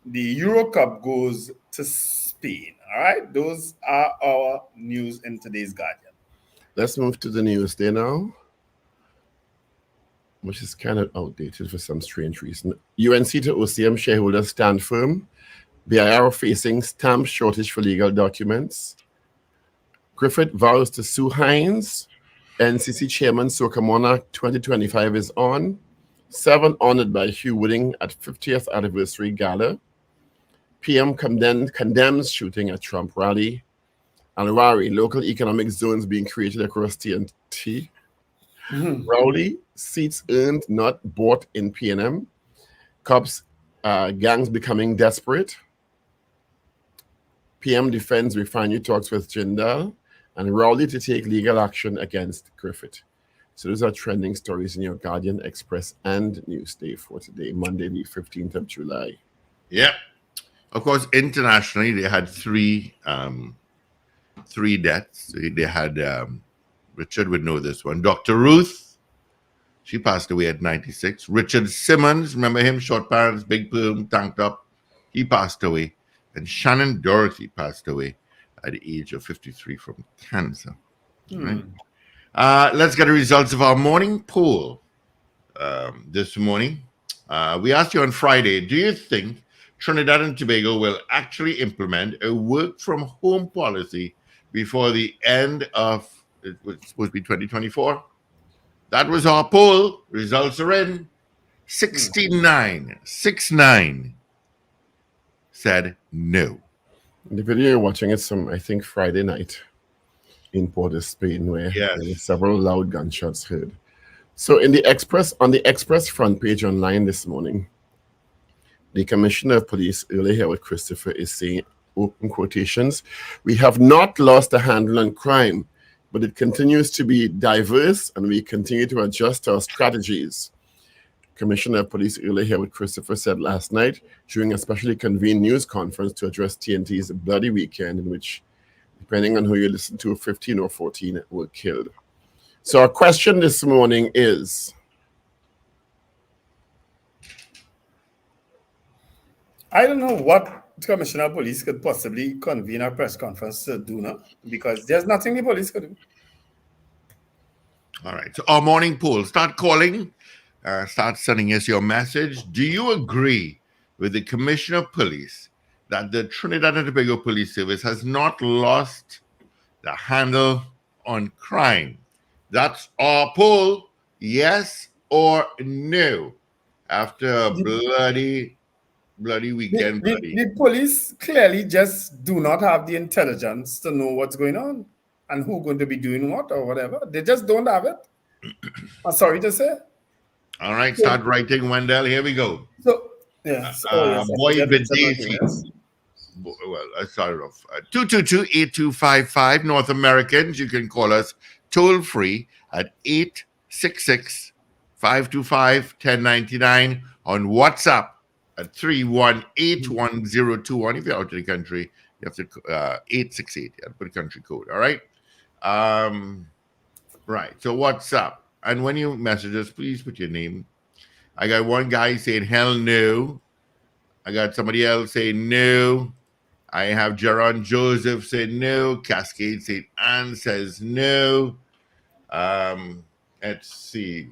the Euro Cup goes to Spain. All right, those are our news in today's Guardian. Let's move to the news day now, which is kind of outdated for some strange reason. UNC to OCM shareholders stand firm. BIR facing stamp shortage for legal documents. Griffith vows to sue Hines. NCC Chairman Soca Monarch 2025 is on. 7 honored by Hugh Wooding at 50th anniversary gala. PM condemns shooting at Trump rally. And Rari, local economic zones being created across TNT. Rowley, seats earned, not bought in PNM. Cops, gangs becoming desperate. PM defends refinery talks with Jindal. And Rowley to take legal action against Griffith. So those are trending stories in your Guardian, Express, and Newsday for today, Monday, the 15th of July. Yeah. Of course, internationally, they had three deaths. They had, Richard would know this one, Dr. Ruth. She passed away at 96. Richard Simmons, remember him? Short pants, big perm, tanked up. He passed away. And Shannon Doherty passed away at the age of 53 from cancer. Right? Let's get the results of our morning poll this morning. We asked you on Friday, do you think Trinidad and Tobago will actually implement a work-from-home policy before the end of, it was supposed to be 2024? That was our poll. Results are in. 69 said no. The video you're watching is from, I think, Friday night. in Port of Spain, where Yes. there were several loud gunshots heard. So on the Express front page online this morning, the Commissioner of Police, earlier here with Christopher, is saying, open quotations, "We have not lost a handle on crime, but it continues to be diverse and we continue to adjust our strategies." Commissioner of Police earlier here with Christopher said last night during a specially convened news conference to address TNT's bloody weekend in which, depending on who you listen to, 15 or 14 were killed. So our question this morning is, I don't know what the Commissioner of Police could possibly convene a press conference to do now, because there's nothing the police could do. All right. So our morning poll. Start calling. Start sending us your message. Do you agree with the Commissioner of Police that the Trinidad and Tobago Police Service has not lost the handle on crime? That's our poll. Yes or no? After a bloody weekend. The police clearly just do not have the intelligence to know what's going on and who's going to be doing what or whatever. They just don't have it. I'm sorry to say. All right, start writing, Wendell. Here we go. So, yes. Boy Videsi. Well, I started off. 222-8255. North Americans, you can call us toll free at 866-525-1099. On WhatsApp at 318-1021. If you're out of the country, you have to 868. You have to put a country code. All right. Right. So WhatsApp. And when you message us, please put your name. I got one guy saying hell no. I got somebody else saying no. I have Jaron Joseph saying no. Cascade St. Anne says no. Let's see.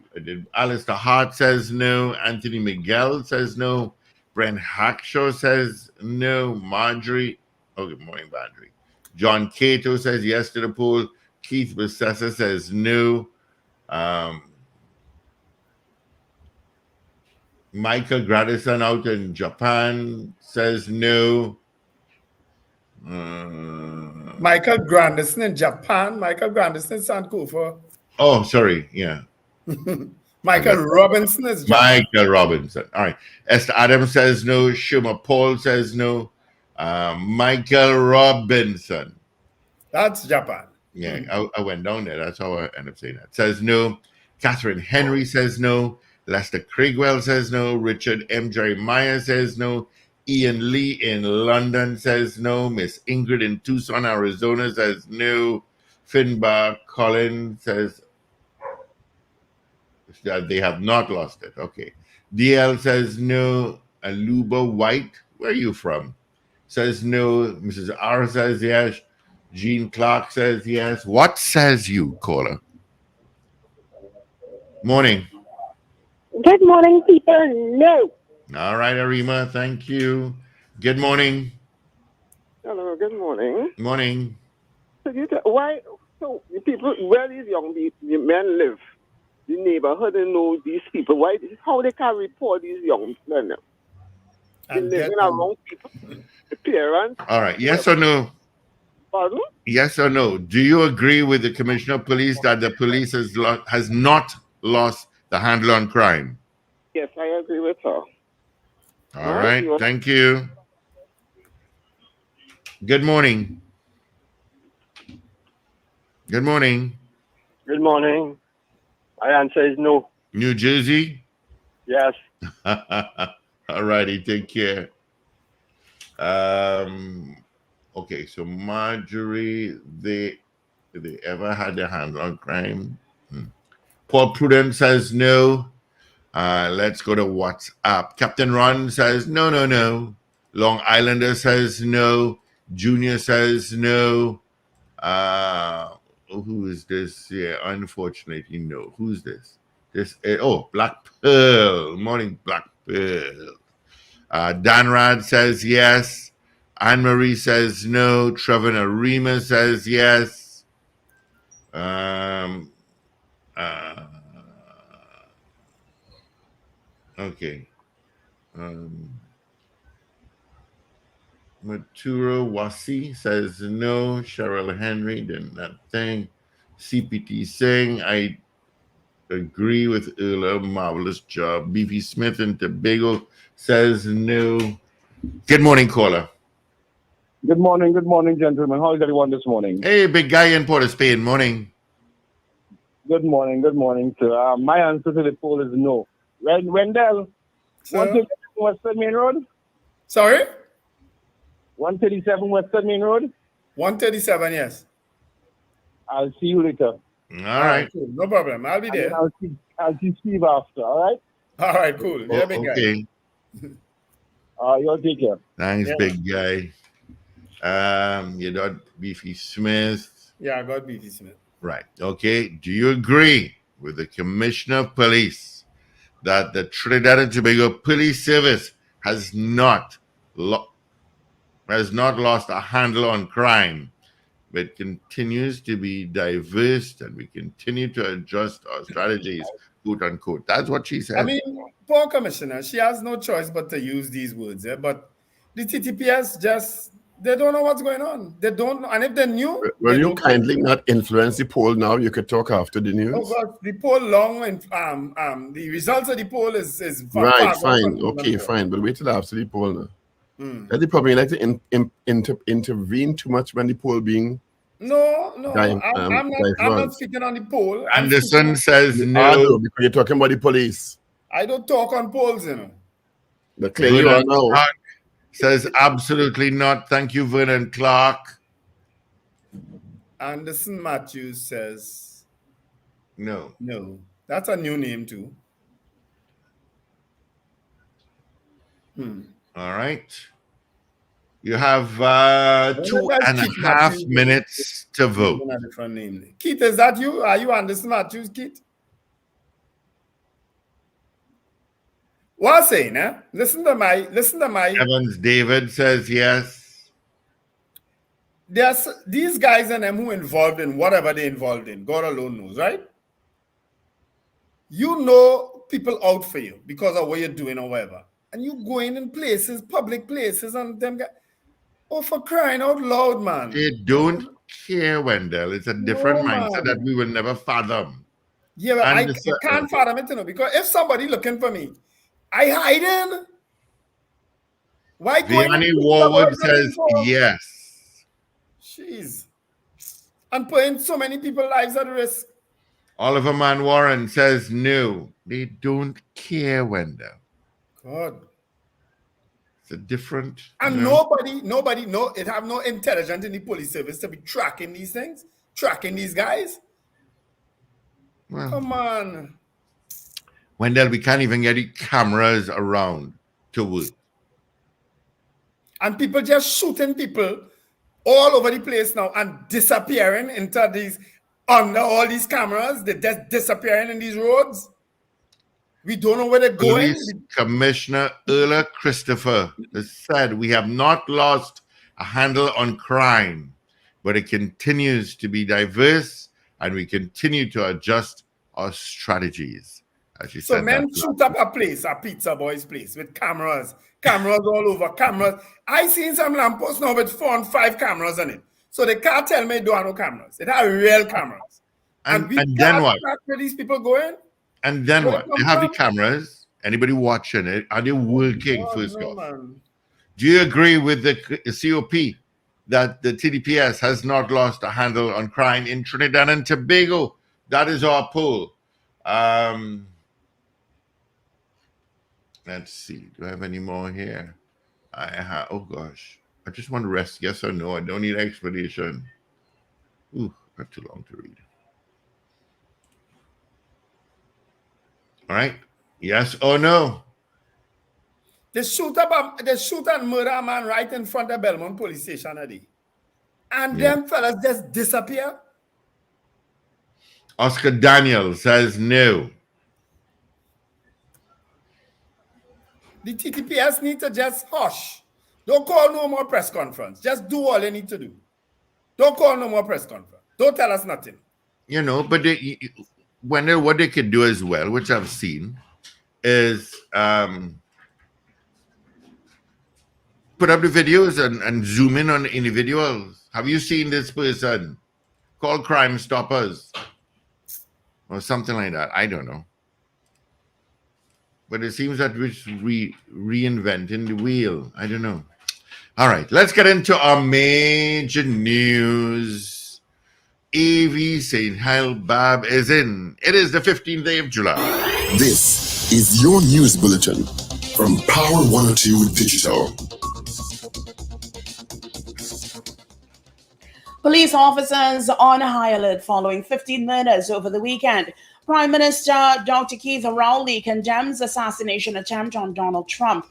Alistair Hart says no. Anthony Miguel says no. Brent Hackshaw says no. Marjorie. Oh, good morning, Marjorie. John Cato says yes to the poll. Keith Besessa says no. Michael Gradison out in Japan says no. Michael Grandison in Japan. Michael Grandison in Vancouver. Oh, sorry. Yeah. Michael Robinson is Japan. Michael Robinson. All right. Esther Adams says no. Shuma Paul says no. Michael Robinson. That's Japan. Yeah, I went down there. That's how I end up saying that. Says no. Catherine Henry says no. Lester Craigwell says no. Richard M. Jeremiah says no. Ian Lee in London says no. Miss Ingrid in Tucson, Arizona says no. Finbar Collins says that they have not lost it. Okay. DL says no. Aluba White, where are you from? Says no. Mrs. R says yes. Jean Clark says yes. What says you, caller? Morning. Good morning, people. No. All right, Arima. Thank you. Good morning. Hello. Good morning. Morning. So why? So the people, where these young the men live, the neighborhood, they know these people. Why? How they can report these young men? They living around people, the parents. All right. Yes or no? Pardon? Yes or no? Do you agree with the Commissioner of Police that the police has not lost the handle on crime? Yes, I agree with her. All right. Thank you. Good morning. Good morning. Good morning. My answer is no. New Jersey? Yes. All righty. Take care. Okay, so Marjorie, they ever had their hand on crime? Paul Prudence says no. Let's go to WhatsApp. Captain Ron says no. Long Islander says no. Junior says no. Who is this? Yeah, unfortunately, no. Who's this? Black Pearl. Morning, Black Pearl. Danrad says yes. Anne-Marie says no. Trevor Arima says yes. Okay. Maturo Wasi says no. Cheryl Henry did that thing. CPT Singh, I agree with Ula. Marvelous job. Beefy Smith in Tobago says no. Good morning, caller. Good morning, gentlemen. How is everyone this morning? Hey, big guy in Port of Spain. Morning. Good morning, sir. My answer to the poll is no. Wendell, 137 Western Main Road? Sorry? 137 Western Main Road? 137, yes. I'll see you later. All right. Cool. No problem. I'll be there. I'll see Steve after, all right? All right, cool. Yeah, big okay. Guy. You'll take care. Thanks, big guy. You got Beefy Smith. Yeah, I got Beefy Smith. Right. Okay. Do you agree with the Commissioner of Police that the Trinidad and Tobago Police Service has not lost a handle on crime, but continues to be diverse, and we continue to adjust our strategies, quote unquote? That's what she said. I mean, poor commissioner, she has no choice but to use these words. But the TTPS they don't know what's going on. They don't, and if they knew, will you kindly not influence the poll now? You could talk after the news. Oh God, the poll long and the results of the poll is right. Fine, okay, fine. But wait till after the poll now. That they probably like to intervene too much when the poll being. No, I'm not speaking on the poll. Anderson says no because you're talking about the police. I don't talk on polls, you know. The clear you are now. Says absolutely not. Thank you, Vernon Clark. Anderson Matthews says no. That's a new name too. All right. You have 2.5 minutes to vote. A different name. Keith, is that you? Are you Anderson Matthews, Keith? What I'm saying, eh? Listen to my. Evans David says yes. There's these guys and them who involved in whatever they're involved in. God alone knows, right? You know people out for you because of what you're doing or whatever. And you going in places, public places, and them guys. Oh, for crying out loud, man. They don't care, Wendell. It's a different mindset that we will never fathom. Yeah, but I can't fathom it, you know, because if somebody looking for me, I hide in. Why Vianney Warwood says yes. Jeez. And putting so many people's lives at risk. Oliver Man Warren says no. They don't care, Wendell. God. It's a different. And nobody, it have no intelligence in the police service to be tracking these things, tracking these guys. Well, come on. Wendell, we can't even get the cameras around to work. And people just shooting people all over the place now and disappearing into these, under all these cameras. They're just disappearing in these roads. We don't know where they're going. Police Commissioner Erla Christopher has said we have not lost a handle on crime, but it continues to be diverse and we continue to adjust our strategies. So men shoot up a place, a pizza boy's place with cameras all over, cameras. I seen some lampposts now with 4 and 5 cameras on it. So they can't tell me there are no cameras. It have real cameras. And then what? Where these people going? And then what? They have the cameras. Anybody watching it? Are they working first off? Man. Do you agree with the COP that the TDPS has not lost a handle on crime in Trinidad and Tobago? That is our poll. Let's see. Do I have any more here? Oh gosh. I just want to rest. Yes or no? I don't need explanation. Ooh, that's too long to read. All right. Yes or no? They shoot and murder a man right in front of Belmont police station a day. And them fellas just disappear. Oscar Daniel says no. The TTPS need to just hush. Don't call no more press conference. Just do all they need to do. Don't call no more press conference. Don't tell us nothing. You know, but what they could do as well, which I've seen, is put put up the videos and zoom in on individuals. Have you seen this person? Call Crime Stoppers or something like that. I don't know. But it seems that we're reinventing the wheel. I don't know. All right, let's get into our major news. AV St. Helbab is in. It is the 15th day of July. This is your news bulletin from Power 102 Digital. Police officers on high alert following 15 murders over the weekend. Prime Minister Dr. Keith Rowley condemns assassination attempt on Donald Trump.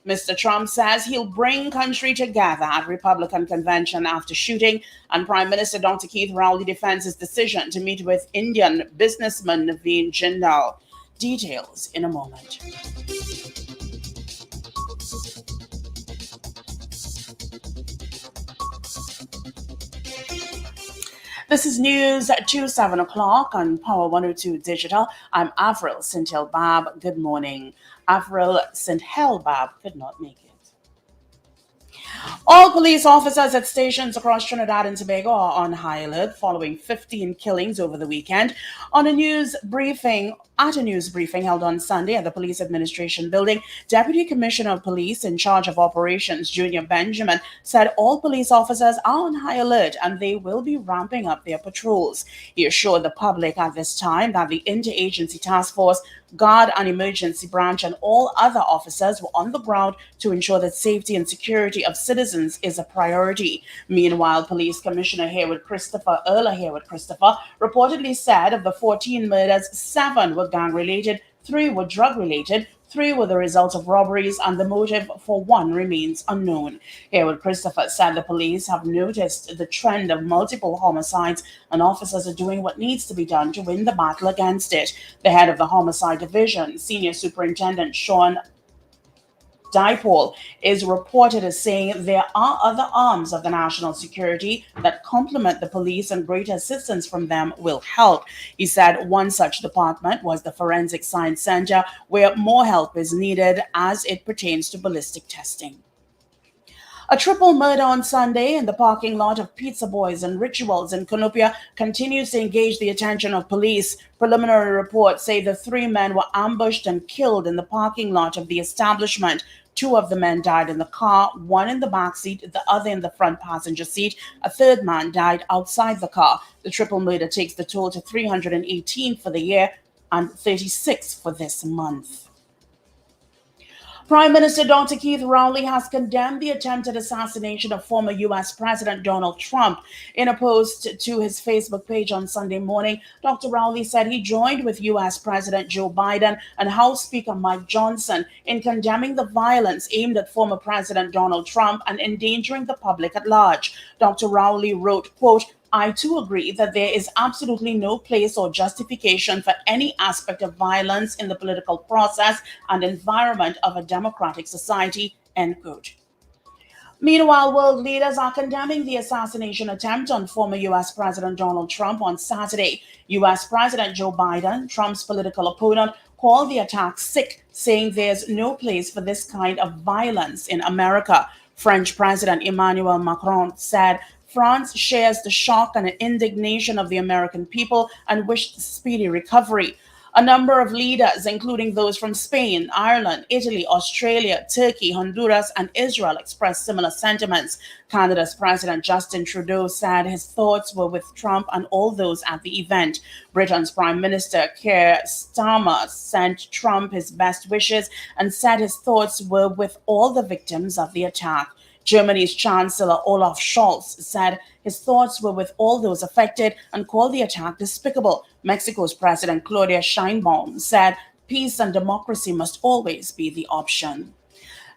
Mr. Trump says he'll bring country together at Republican convention after shooting, and Prime Minister Dr. Keith Rowley defends his decision to meet with Indian businessman Naveen Jindal. Details in a moment. This is news to 7 o'clock on Power 102 Digital. I'm Avril St. Helbab. Good morning. Avril St. Helbab could not make it. All police officers at stations across Trinidad and Tobago are on high alert following 15 killings over the weekend. At a news briefing held on Sunday at the Police Administration Building, Deputy Commissioner of Police in charge of operations, Junior Benjamin, said all police officers are on high alert and they will be ramping up their patrols. He assured the public at this time that the Interagency Task Force, Guard and Emergency Branch and all other officers were on the ground to ensure that safety and security of citizens is a priority. Meanwhile, Police Commissioner Earl Haywood Christopher, reportedly said of the 14 murders, 7 were gang-related, 3 were drug-related, 3 were the result of robberies, and the motive for 1 remains unknown. Haywood Christopher said the police have noticed the trend of multiple homicides and officers are doing what needs to be done to win the battle against it. The head of the Homicide Division, Senior Superintendent Sean Dipole, is reported as saying there are other arms of the national security that complement the police and greater assistance from them will help. He said one such department was the Forensic Science Center, where more help is needed as it pertains to ballistic testing. A triple murder on Sunday in the parking lot of Pizza Boys and Rituals in Cunupia continues to engage the attention of police. Preliminary reports say the 3 men were ambushed and killed in the parking lot of the establishment. 2 of the men died in the car, 1 in the back seat, the other in the front passenger seat. A 3rd man died outside the car. The triple murder takes the total to 318 for the year and 36 for this month. Prime Minister Dr. Keith Rowley has condemned the attempted assassination of former U.S. President Donald Trump. In a post to his Facebook page on Sunday morning, Dr. Rowley said he joined with U.S. President Joe Biden and House Speaker Mike Johnson in condemning the violence aimed at former President Donald Trump and endangering the public at large. Dr. Rowley wrote, quote, I too agree that there is absolutely no place or justification for any aspect of violence in the political process and environment of a democratic society, end quote. Meanwhile, world leaders are condemning the assassination attempt on former U.S. President Donald Trump on Saturday. U.S. President Joe Biden, Trump's political opponent, called the attack sick, saying there's no place for this kind of violence in America. French President Emmanuel Macron said France shares the shock and indignation of the American people and wished speedy recovery. A number of leaders, including those from Spain, Ireland, Italy, Australia, Turkey, Honduras, and Israel, expressed similar sentiments. Canada's President Justin Trudeau said his thoughts were with Trump and all those at the event. Britain's Prime Minister Keir Starmer sent Trump his best wishes and said his thoughts were with all the victims of the attack. Germany's Chancellor Olaf Scholz said his thoughts were with all those affected and called the attack despicable. Mexico's President Claudia Sheinbaum said peace and democracy must always be the option.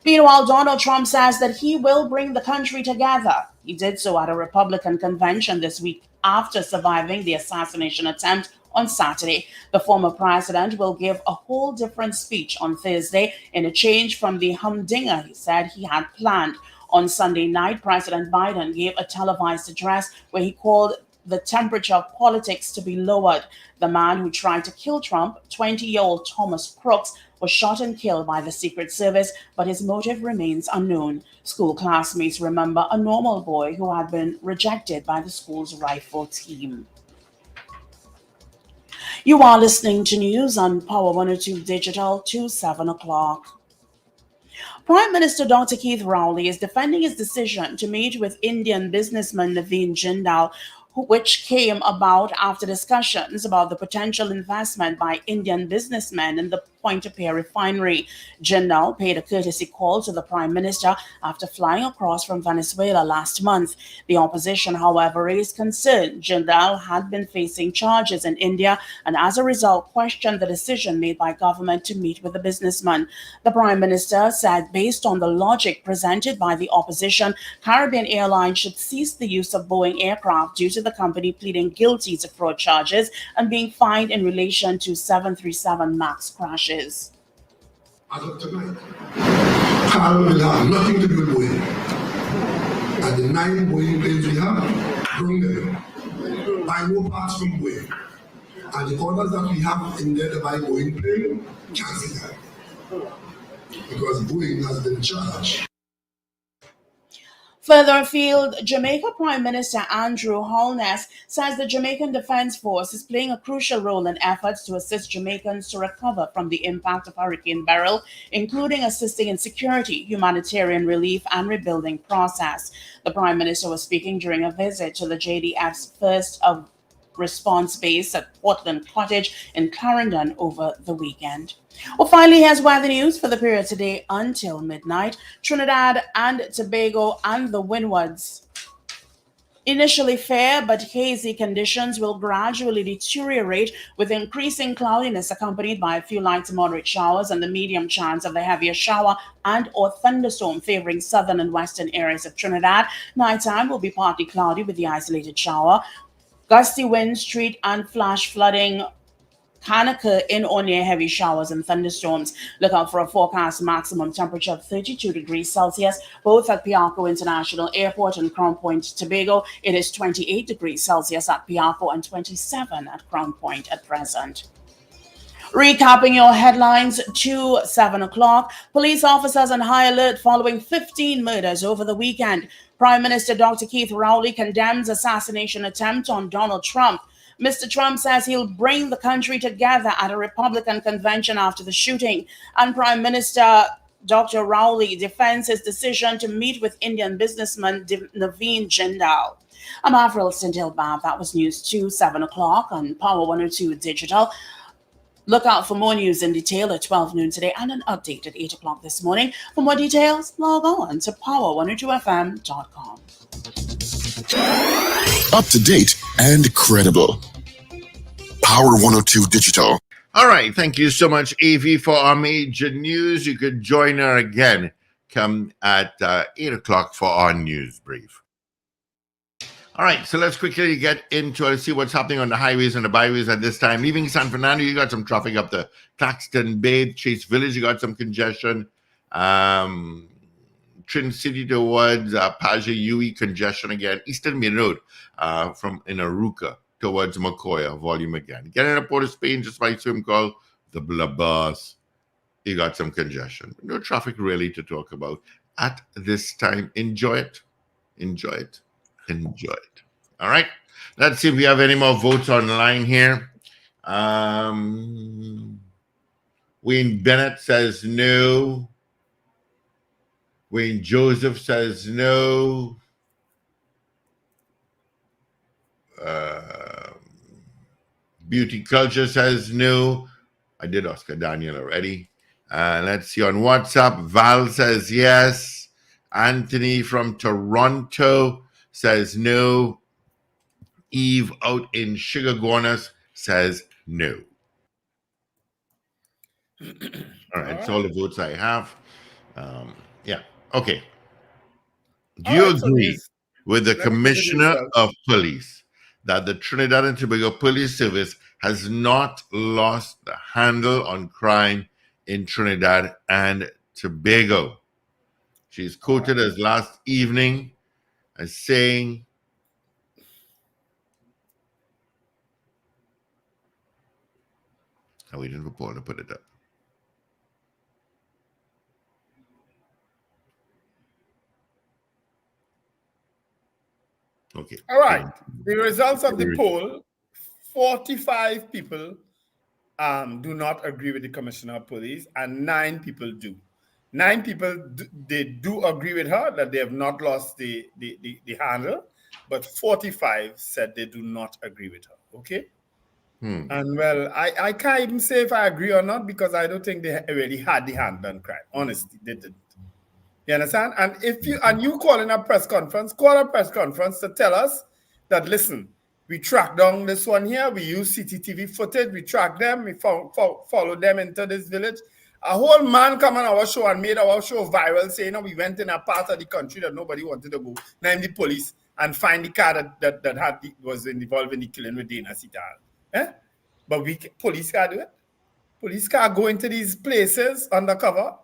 Meanwhile, Donald Trump says that he will bring the country together. He did so at a Republican convention this week after surviving the assassination attempt on Saturday. The former president will give a whole different speech on Thursday in a change from the humdinger he said he had planned. On Sunday night, President Biden gave a televised address where he called the temperature of politics to be lowered. The man who tried to kill Trump, 20-year-old Thomas Crooks, was shot and killed by the Secret Service, but his motive remains unknown. School classmates remember a normal boy who had been rejected by the school's rifle team. You are listening to news on Power 102 Digital to 7 o'clock. Prime Minister Dr. Keith Rowley is defending his decision to meet with Indian businessman Naveen Jindal, which came about after discussions about the potential investment by Indian businessmen in the Point-a-Pear refinery. Jindal paid a courtesy call to the Prime Minister after flying across from Venezuela last month. The opposition, however, raised concern Jindal had been facing charges in India and as a result questioned the decision made by government to meet with the businessman. The Prime Minister said based on the logic presented by the opposition, Caribbean Airlines should cease the use of Boeing aircraft due to the company pleading guilty to fraud charges and being fined in relation to 737 MAX crashes. As of tonight, Carl will have nothing to do with Boeing. And the 9 Boeing planes we have, bring them. Buy no parts from Boeing. And the orders that we have in there to buy Boeing plane, cancel that. Because Boeing has been charged. Further afield, Jamaica Prime Minister Andrew Holness says the Jamaican Defense Force is playing a crucial role in efforts to assist Jamaicans to recover from the impact of Hurricane Beryl, including assisting in security, humanitarian relief, and rebuilding process. The Prime Minister was speaking during a visit to the JDF's first of response base at Portland Cottage in Clarendon over the weekend. Well, finally, here's weather news for the period today until midnight. Trinidad and Tobago and the Windwards. Initially fair but hazy conditions will gradually deteriorate with increasing cloudiness accompanied by a few light to moderate showers and the medium chance of a heavier shower and or thunderstorm favoring southern and western areas of Trinidad. Nighttime will be partly cloudy with the isolated shower. Gusty winds, street and flash flooding can occur in or near heavy showers and thunderstorms. Look out for a forecast maximum temperature of 32 degrees Celsius, both at Piarco International Airport and Crown Point, Tobago. It is 28 degrees Celsius at Piarco and 27 at Crown Point at present. Recapping your headlines to 7 o'clock. Police officers on high alert following 15 murders over the weekend. Prime Minister Dr. Keith Rowley condemns assassination attempt on Donald Trump. Mr. Trump says he'll bring the country together at a Republican convention after the shooting. And Prime Minister Dr. Rowley defends his decision to meet with Indian businessman Naveen Jindal. I'm Avril Sindel-Bab. That was news to 7 o'clock on Power 102 Digital. Look out for more news in detail at 12 noon today and an update at 8 o'clock this morning. For more details, log on to power102fm.com. Up to date and credible. Power 102 Digital. All right. Thank you so much, AV, for our major news. You could join her again. Come at 8 o'clock for our news brief. All right. So let's quickly get into it, see what's happening on the highways and the byways at this time. Leaving San Fernando, you got some traffic up to Claxton Bay, Chase Village. You got some congestion. Trin City towards Paja UE, congestion again. Eastern Main Road from in Aruca towards Macoya, volume again. Getting to Port of Spain, just by swim call, the Blabas. You got some congestion. No traffic really to talk about at this time. Enjoy it. Enjoy it. Enjoy it. All right. Let's see if we have any more votes online here. Wayne Bennett says no. Wayne Joseph says no. Beauty Culture says no. I did Oscar Daniel already. Let's see on WhatsApp. Val says yes. Anthony from Toronto says no. Eve out in Sugargonas says no. All right, so all the votes I have. Yeah, okay. Do you agree with the Commissioner of Police that the Trinidad and Tobago Police Service has not lost the handle on crime in Trinidad and Tobago? She's quoted as last evening as saying, I'm waiting for Paul to put it up. Okay. All right. The results of the poll, 45 people do not agree with the commissioner of police, and 9 people do. 9 people, they do agree with her that they have not lost the handle, but 45 said they do not agree with her. Okay? And well, I can't even say if I agree or not, because I don't think they really had the handle on crime. Honestly, they didn't. You understand? And if you call in a press conference, call a press conference to tell us that, listen, we tracked down this one here, we use CCTV footage, we tracked them, we followed them into this village. A whole man come on our show and made our show viral, saying, we went in a part of the country that nobody wanted to go, named the police, and find the car that was involved in the killing with Dana Sital. But police can't do it. Police can't go into these places undercover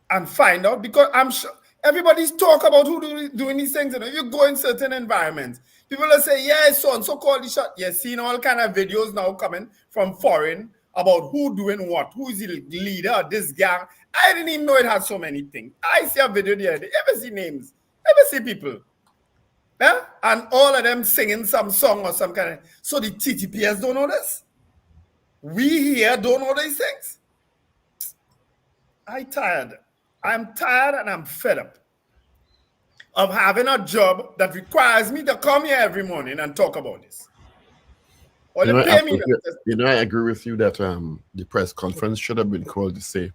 and find out, because I'm sure everybody's talk about who doing these things. You go in certain environments, people will say, yeah, so called the shot. You're seeing all kind of videos now coming from foreign about who doing what, who is the leader of this gang. I didn't even know it had so many things. I see a video the other day, ever see names, ever see people. Yeah? And all of them singing some song or some kind of, so the TTPS don't know this? We here don't know these things? I'm tired and I'm fed up of having a job that requires me to come here every morning and talk about this. Or they pay me. I agree with you that the press conference should have been called to say,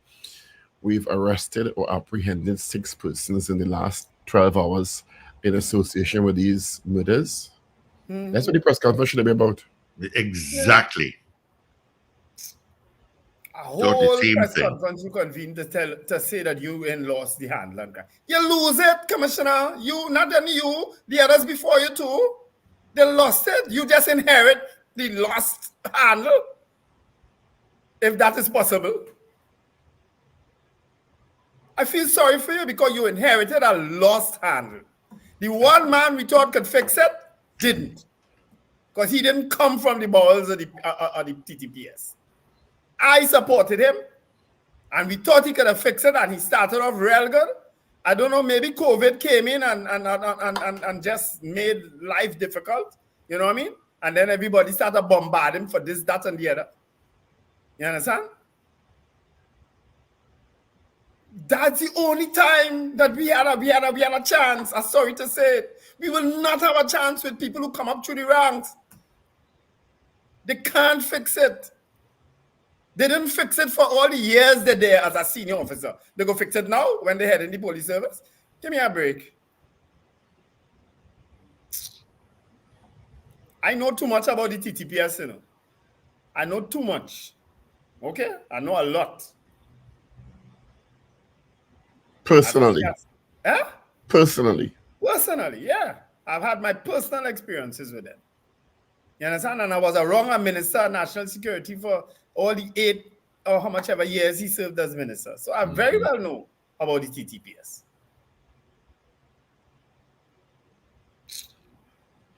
we've arrested or apprehended 6 persons in the last 12 hours in association with these murders. That's what the press conference should have been about. Exactly. Yeah. A whole press conference you convene to say that you ain't lost the handle. You lose it, Commissioner. You, not only you, the others before you too. They lost it. You just inherit the lost handle, if that is possible. I feel sorry for you because you inherited a lost handle. The one man we thought could fix it didn't, because he didn't come from the bowels of the TTPS. I supported him, and we thought he could have fixed it, and he started off real good. I don't know, maybe COVID came in and just made life difficult. You know what I mean? And then everybody started bombarding for this, that, and the other. You understand? That's the only time that we had a chance. I'm sorry to say it. We will not have a chance with people who come up through the ranks. They can't fix it. They didn't fix it for all the years they're there as a senior officer. They go fix it now when they head in the police service. Give me a break. I know too much about the TTPS, you know. I know too much. Okay? I know a lot. Personally. Personally, yeah. I've had my personal experiences with them. You understand? And I was a wrong minister of national security for all the 8 or how much ever years he served as minister. So I very well know about the TTPS.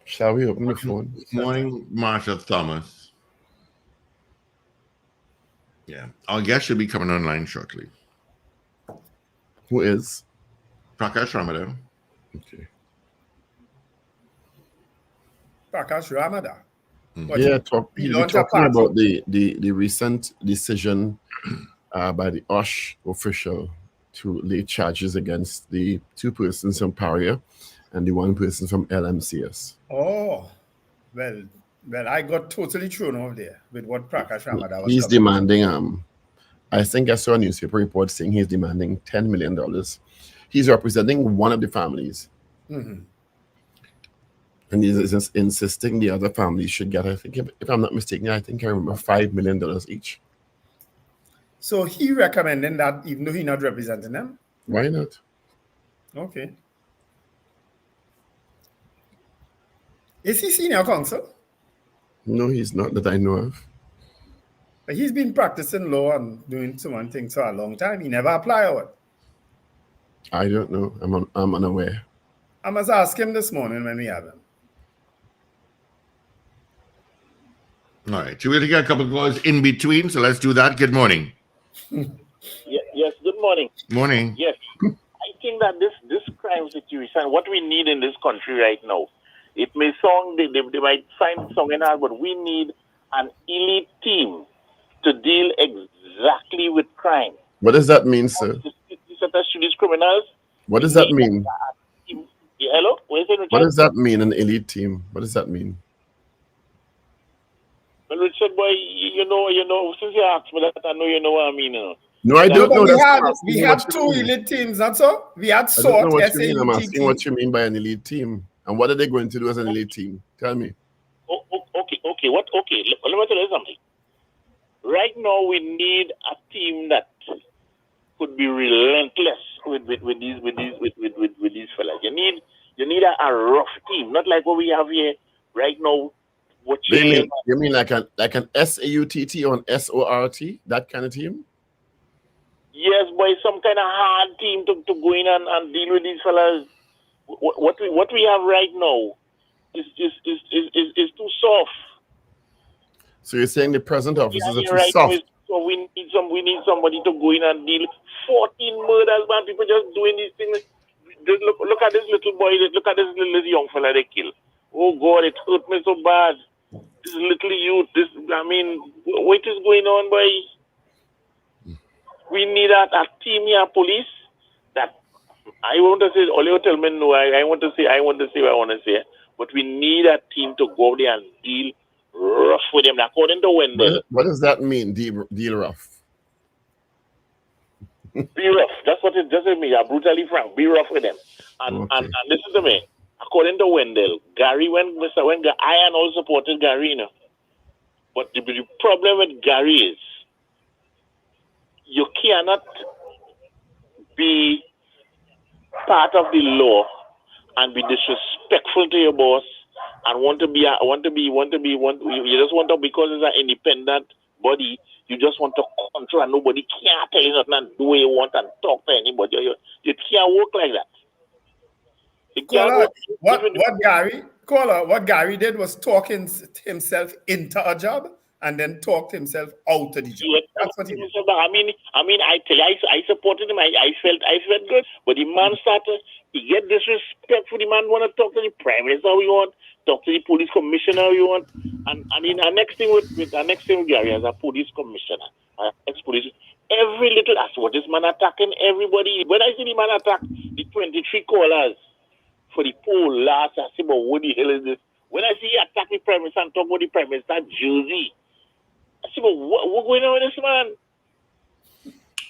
Shall we open the phone? Morning, Marsha Thomas. Yeah, our guest should be coming online shortly. Who is? Prakash Ramadan. Okay. Prakash Ramadan. Yeah, we're talking about the recent decision by the OSH official to lay charges against the 2 persons from Paria and the 1 person from LMCS. Oh, well, I got totally thrown off there with what Prakash Ramadan was. He's demanding, I think I saw a newspaper report saying he's demanding $10 million. He's representing one of the families. Mm-hmm. And he's just insisting the other families should get, I think, if I'm not mistaken, I remember $5 million each. So he recommending that even though he's not representing them? Why not? Okay. Is he senior counsel? No, he's not that I know of. But he's been practicing law and doing some things for a long time. He never applied or what? I don't know. I'm unaware. I must ask him this morning when we have him. All right. So we'll take a couple of calls in between. So let's do that. Good morning. Yes, good morning. Morning. Yes. I think that this crime situation, what we need in this country right now, it may sound, they might find something hard, but we need an elite team to deal exactly with crime. What does that mean, sir? To these criminals. What does that mean? Hello? What does that mean, an elite team? What does that mean? Well, Richard, boy, you know, since you asked me that, I know you know what I mean. No, I don't know. We had two elite teams, that's all. We had SWOT, I'm asking what you mean by an elite team. And what are they going to do as an elite team? Tell me. Okay. Let me tell you something. Right now, we need a team that could be relentless with these fellas. You need a rough team, not like what we have here right now. You mean like an SAUTT or an SORT, that kind of team? Yes, boy, some kind of hard team to go in and deal with these fellas. What we have right now is too soft. So you're saying the present officers are too right soft? So we need somebody to go in and deal 14 murders, man. People just doing these things. Look at this little boy. Look at this little young fella they kill. Oh God, it hurt me so bad. This little youth. What is going on, boy? We need a team here, police. That I want to say. All you tell me no. I want to say what I want to say. But we need a team to go there and deal rough with them. According to Wendell. What does that mean? Deal rough. Be rough. That's what it doesn't mean. Brutally frank. Be rough with them. And listen to me. According to Wendell, Gary, when I and all supported Gary, but the problem with Gary is you cannot be part of the law and be disrespectful to your boss and you just want to, because it's an independent body, you just want to control and nobody can't tell you nothing and do what you want and talk to anybody. You can't work like that. What Gary did was talk himself into a job and then talked himself out of the job. That's what he did. I tell you, I supported him. I felt good. But the man started, he get disrespectful. The man want to talk to the prime minister we want, talk to the police commissioner we want. And in our next thing with Gary as a police commissioner, ex-police, every little, that's what this man attacking everybody. When I see the man attack the 23 callers for the poll last, I say, but what the hell is this? When I see he attack the prime minister and talk about the prime minister jersey, I say, but what's going on with this man?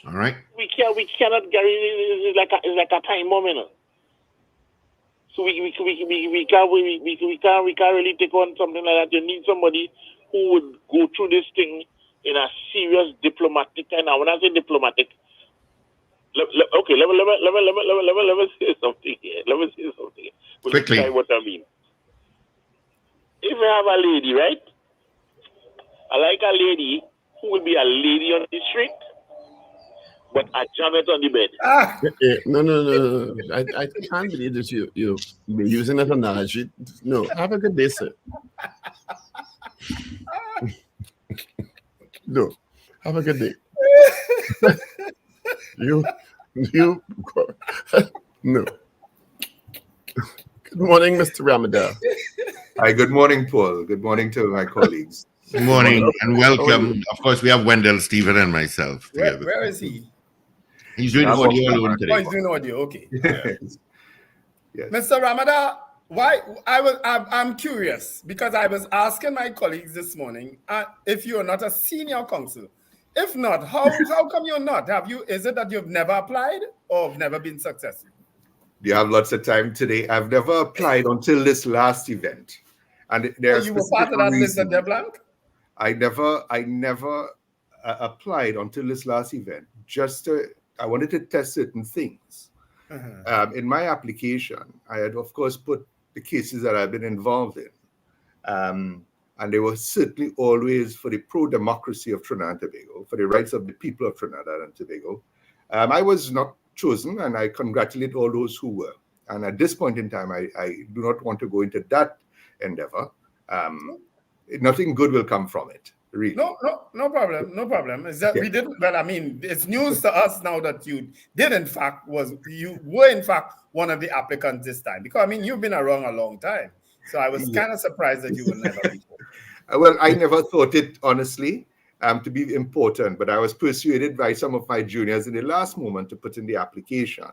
All right. We cannot, Gary. It's like a time moment. So we can't really take on something like that. You need somebody who would go through this thing in a serious diplomatic kind. Now, when I say diplomatic, let me say something here. Quickly. Try what I mean. If you have a lady, right? I like a lady who will be a lady on the street, but a janet on the bed. No. I can't believe that you're using that analogy. No, have a good day, sir. No, have a good day. you no. Good morning, Mr. Ramadan. Hi, good morning, Paul. Good morning to my colleagues. Good morning and welcome. Of course, we have Wendell, Stephen, and myself together. Where is he? He's doing audio alone today. Oh, he's doing audio. Okay. Yes. Mr. Ramadan, I'm curious because I was asking my colleagues this morning if you are not a senior counsel. If not, how come you're not? Is it that you've never applied or have never been successful? You have lots of time today. I've never applied until this last event. And you were part of that list at DeBlanc? I never applied until this last event. I wanted to test certain things. In my application, I had, of course, put the cases that I've been involved in. And they were certainly always for the pro-democracy of Trinidad and Tobago, for the rights of the people of Trinidad and Tobago. I was not chosen, and I congratulate all those who were. And at this point in time, I do not want to go into that endeavor. nothing good will come from it. Really. No problem. Is that we didn't? Well, I mean, it's news to us now that you were in fact one of the applicants this time, because I mean you've been around a long time, so I was kind of surprised that you were never before. Well, I never thought it honestly to be important, but I was persuaded by some of my juniors in the last moment to put in the application,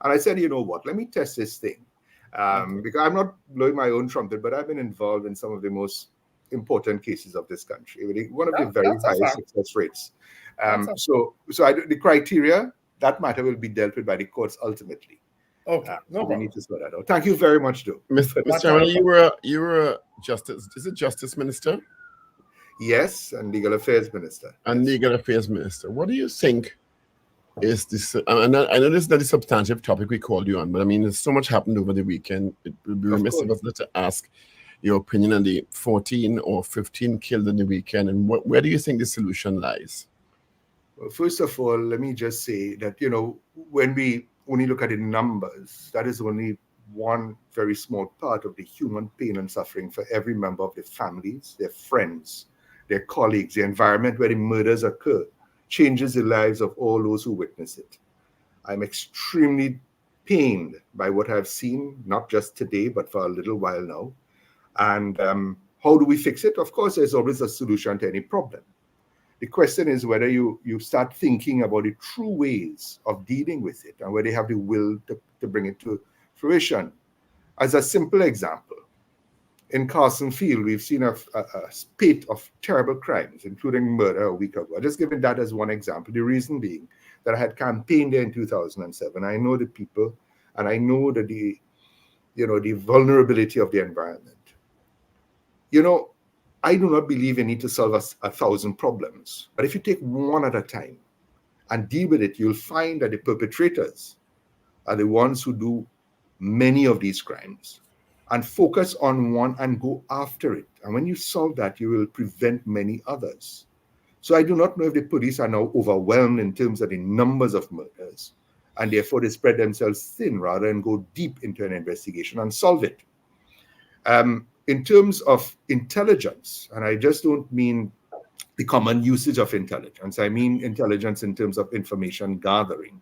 and I said, you know what, let me test this thing, because I'm not blowing my own trumpet, but I've been involved in some of the most important cases of this country, one of the very high success rates. The criteria, that matter will be dealt with by the courts ultimately. Okay, we need to sort that out. Thank you very much, Joe. Mr. Chairman, you were a justice. Is it Justice Minister? Yes, and Legal Affairs Minister. And Legal Affairs Minister. What do you think is this? I know this is not a substantive topic we called you on, but I mean, there's so much happened over the weekend. It would be remiss of us not to ask your opinion on the 14 or 15 killed in the weekend, and where do you think the solution lies? Well, first of all, let me just say that, you know, when we only look at the numbers, that is only one very small part of the human pain and suffering for every member of their families, their friends, their colleagues. The environment where the murders occur changes the lives of all those who witness it. I'm extremely pained by what I've seen, not just today, but for a little while now. And how do we fix it? Of course, there's always a solution to any problem. The question is whether you start thinking about the true ways of dealing with it and whether you have the will to bring it to fruition. As a simple example, in Carson Field, we've seen a spate of terrible crimes, including murder a week ago. I'm just giving that as one example. The reason being that I had campaigned there in 2007. I know the people, and I know that the vulnerability of the environment. You know, I do not believe you need to solve 1,000 problems. But if you take one at a time and deal with it, you'll find that the perpetrators are the ones who do many of these crimes. And focus on one and go after it. And when you solve that, you will prevent many others. So I do not know if the police are now overwhelmed in terms of the numbers of murders, and therefore they spread themselves thin rather than go deep into an investigation and solve it. In terms of intelligence, and I just don't mean the common usage of intelligence, I mean intelligence in terms of information gathering.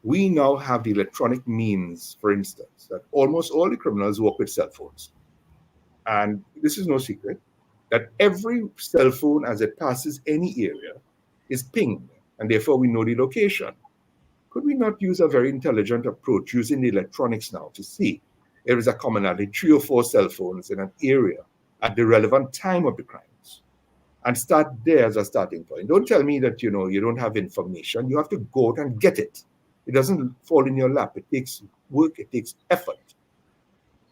We now have the electronic means, for instance, that almost all the criminals work with cell phones. And this is no secret, that every cell phone as it passes any area is pinged, and therefore we know the location. Could we not use a very intelligent approach using the electronics now to see there is a commonality, 3 or 4 cell phones in an area at the relevant time of the crimes, and start there as a starting point? Don't tell me that, you know, you don't have information. You have to go out and get it. It doesn't fall in your lap. It takes work. It takes effort.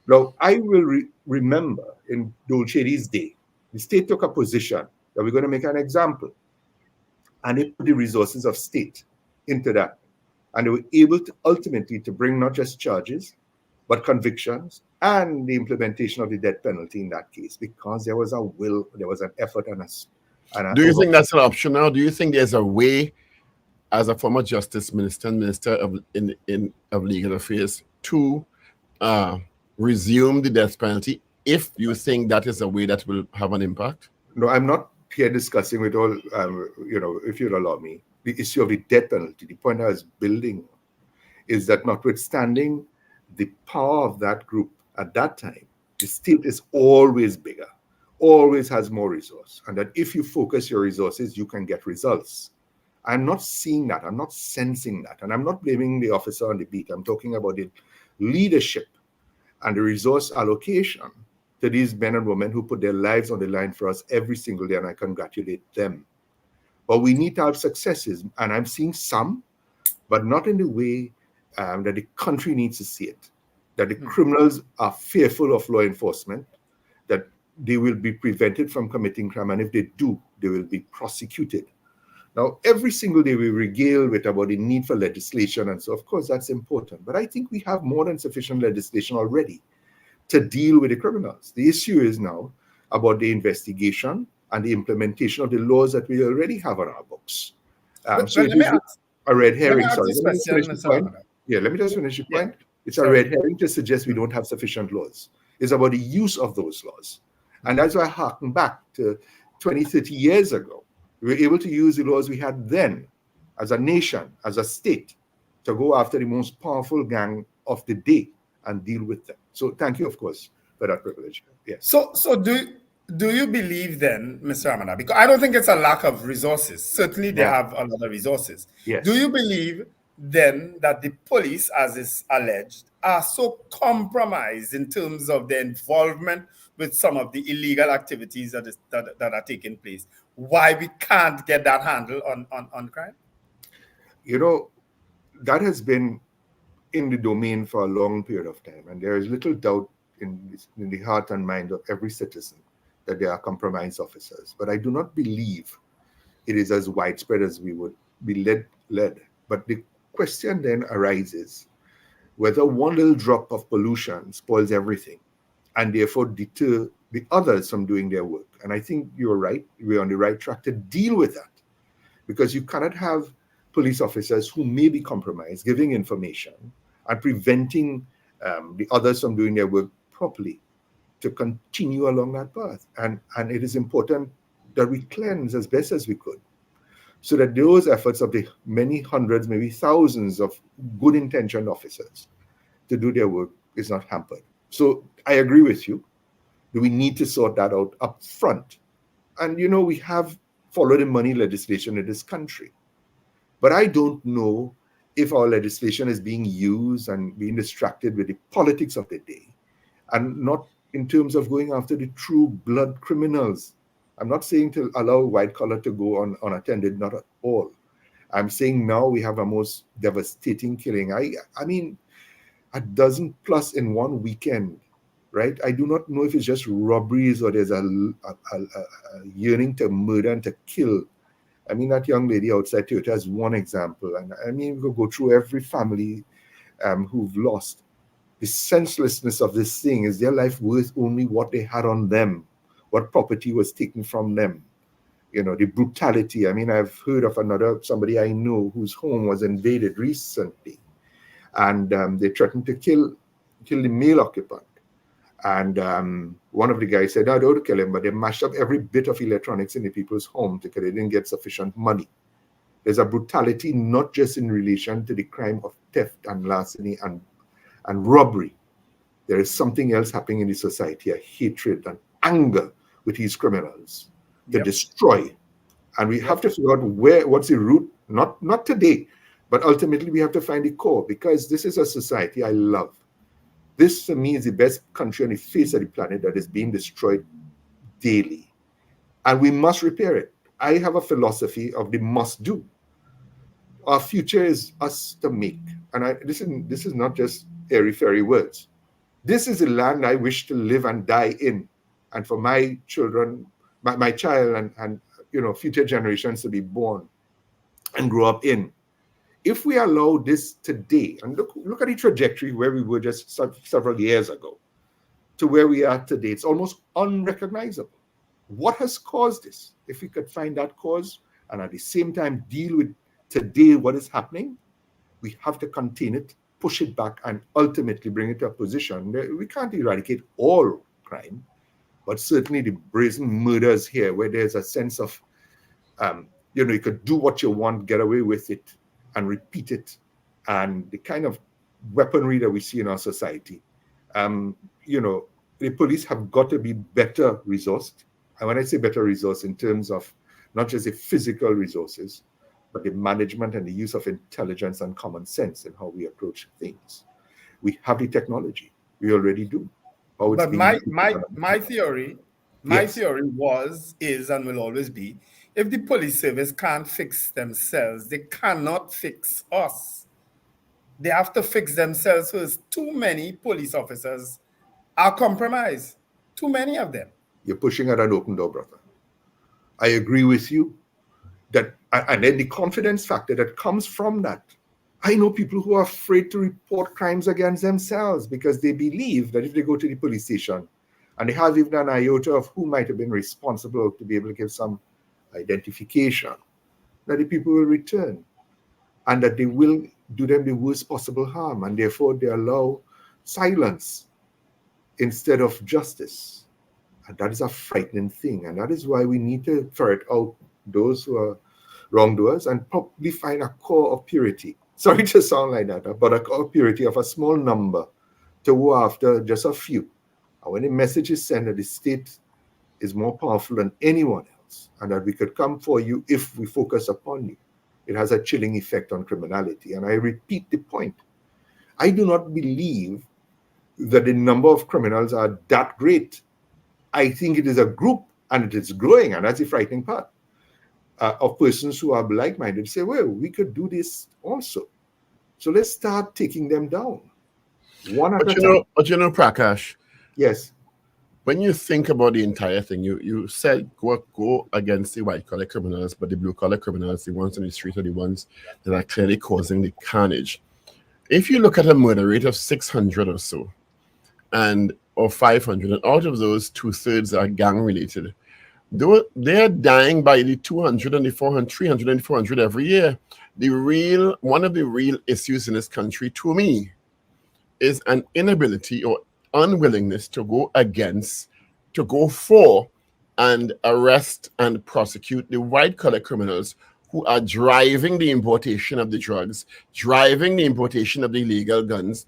Now, I will remember in Dolcetti's day, the state took a position that we're going to make an example, and they put the resources of state into that. And they were able to ultimately to bring not just charges, but convictions and the implementation of the death penalty in that case, because there was a will, there was an effort, and a do you think that's an option now? Do you think there's a way, as a former justice minister and minister of legal affairs, to resume the death penalty if you think that is a way that will have an impact? No, I'm not here discussing with all, if you'll allow me, the issue of the death penalty. The point I was building is that notwithstanding the power of that group at that time, the state is always bigger, always has more resource, and that if you focus your resources, you can get results. I'm not seeing that. I'm not sensing that. And I'm not blaming the officer on the beat. I'm talking about the leadership and the resource allocation to these men and women who put their lives on the line for us every single day, and I congratulate them. But we need to have successes, and I'm seeing some, but not in the way that the country needs to see it, that the criminals are fearful of law enforcement, that they will be prevented from committing crime, and if they do, they will be prosecuted. Now, every single day we regale with about the need for legislation, and so of course that's important, but I think we have more than sufficient legislation already to deal with the criminals. The issue is now about the investigation and the implementation of the laws that we already have on our books. So it is a red herring. Sorry, let me finish the point. Yeah, let me just finish the point. It's a red herring to suggest we don't have sufficient laws. It's about the use of those laws. And that's why I harken back to 20, 30 years ago. We were able to use the laws we had then as a nation, as a state, to go after the most powerful gang of the day and deal with them. So thank you, of course, for that privilege. Yes. So do you believe then, Mr. Amanda, because I don't think it's a lack of resources. Certainly they have a lot of resources. Yes. Do you believe then that the police, as is alleged, are so compromised in terms of their involvement with some of the illegal activities that are taking place? Why we can't get that handle on crime? You know, that has been in the domain for a long period of time, and there is little doubt in the heart and mind of every citizen that there are compromised officers. But I do not believe it is as widespread as we would be led. But the question then arises whether one little drop of pollution spoils everything and therefore deter the others from doing their work. And I think you're right. We're on the right track to deal with that, because you cannot have police officers who may be compromised giving information and preventing the others from doing their work properly to continue along that path. And it is important that we cleanse as best as we could, so that those efforts of the many hundreds, maybe thousands of good-intentioned officers to do their work is not hampered. So I agree with you. We need to sort that out up front. And, you know, we have followed the money legislation in this country. But I don't know if our legislation is being used and being distracted with the politics of the day, and not in terms of going after the true blood criminals. I'm not saying to allow white collar to go unattended, not at all. I'm saying now we have a most devastating killing. I mean, a dozen plus in one weekend, right? I do not know if it's just robberies or there's a yearning to murder and to kill. I mean, that young lady outside Toyota is one example. And I mean, we could go through every family who've lost. The senselessness of this thing. Is their life worth only what they had on them? What property was taken from them? You know, the brutality. I mean, I've heard of somebody I know whose home was invaded recently. And they threatened to kill the male occupant. And one of the guys said, no, don't kill him, but they mashed up every bit of electronics in the people's home because they didn't get sufficient money. There's a brutality not just in relation to the crime of theft and larceny and robbery. There is something else happening in the society, a hatred and anger with these criminals to destroy. And we have to figure out what's the root, not today, but ultimately we have to find the core, because this is a society I love. This, to me, is the best country on the face of the planet that is being destroyed daily. And we must repair it. I have a philosophy of the must do. Our future is us to make. And this is not just airy-fairy words. This is the land I wish to live and die in, and for my children, my child and future generations to be born and grow up in. If we allow this today, and look at the trajectory where we were just several years ago to where we are today, it's almost unrecognizable. What has caused this? If we could find that cause and at the same time deal with today what is happening, we have to contain it, push it back, and ultimately bring it to a position where we can't eradicate all crime, but certainly the brazen murders here, where there's a sense of, you could do what you want, get away with it, and repeat it, and the kind of weaponry that we see in our society. The police have got to be better resourced. And when I say better resourced, in terms of not just the physical resources, but the management and the use of intelligence and common sense in how we approach things. We have the technology. We already do. But my theory is, and will always be, if the police service can't fix themselves, they cannot fix us. They have to fix themselves first. Too many police officers are compromised. Too many of them. You're pushing at an open door, brother. I agree with you. And then the confidence factor that comes from that. I know people who are afraid to report crimes against themselves because they believe that if they go to the police station and they have even an iota of who might have been responsible to be able to give some identification, that the people will return and that they will do them the worst possible harm, and therefore they allow silence instead of justice. And that is a frightening thing. And that is why we need to ferret out those who are wrongdoers and probably find a core of purity. Sorry to sound like that, but a core of purity of a small number to go after just a few. And when the message is sent that the state is more powerful than anyone else and that we could come for you if we focus upon you, it has a chilling effect on criminality. And I repeat the point. I do not believe that the number of criminals are that great. I think it is a group, and it is growing, and that's the frightening part, of persons who are like-minded say, well, we could do this also. So let's start taking them down. But you know, Prakash. Yes. When you think about the entire thing, you said go against the white-collar criminals, but the blue-collar criminals, the ones on the street, are the ones that are clearly causing the carnage. If you look at a murder rate of 600 or so, or 500, and out of those, 2/3 are gang-related, they're dying by the 200 and the 400, 300 and 400 every year. One of the real issues in this country, to me, is an inability or unwillingness to go for and arrest and prosecute the white-collar criminals who are driving the importation of the drugs, driving the importation of the illegal guns.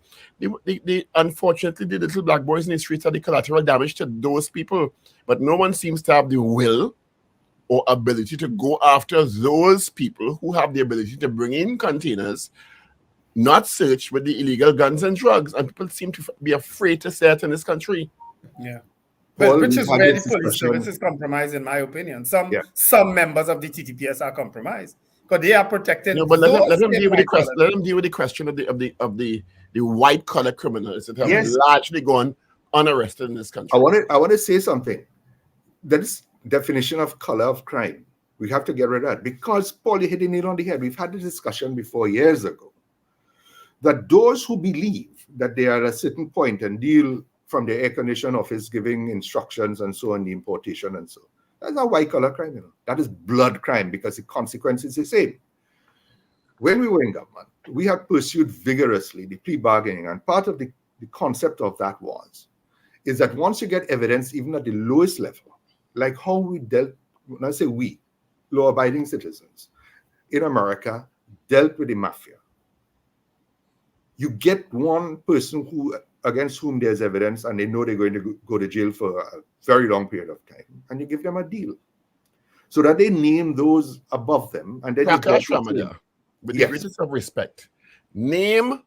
Unfortunately, the little black boys in the streets are the collateral damage to those people, but no one seems to have the will or ability to go after those people who have the ability to bring in containers, not search with the illegal guns and drugs, and people seem to be afraid to say it in this country. Yeah. But which is where the police service is compromised, in my opinion. Some members of the TTPS are compromised because they are protecting. No, but let them deal with the question. Let them deal with the question of the white collar criminals that have largely gone unarrested in this country. I want to say something. That is definition of color of crime. We have to get rid of that because Paul, you hit the nail on the head. We've had the discussion before years ago that those who believe that they are at a certain point and deal from the air condition office giving instructions and so on, the importation and so on. That's a white collar crime. That is blood crime because the consequence is the same. When we were in government, we had pursued vigorously the plea bargaining, and part of the concept of that is that once you get evidence, even at the lowest level, like how we dealt, when I say we, law-abiding citizens in America dealt with the mafia. You get one person against whom there's evidence and they know they're going to go to jail for a very long period of time, and you give them a deal so that they name those above them. And then Prakash Ramada, with the greatest of respect, name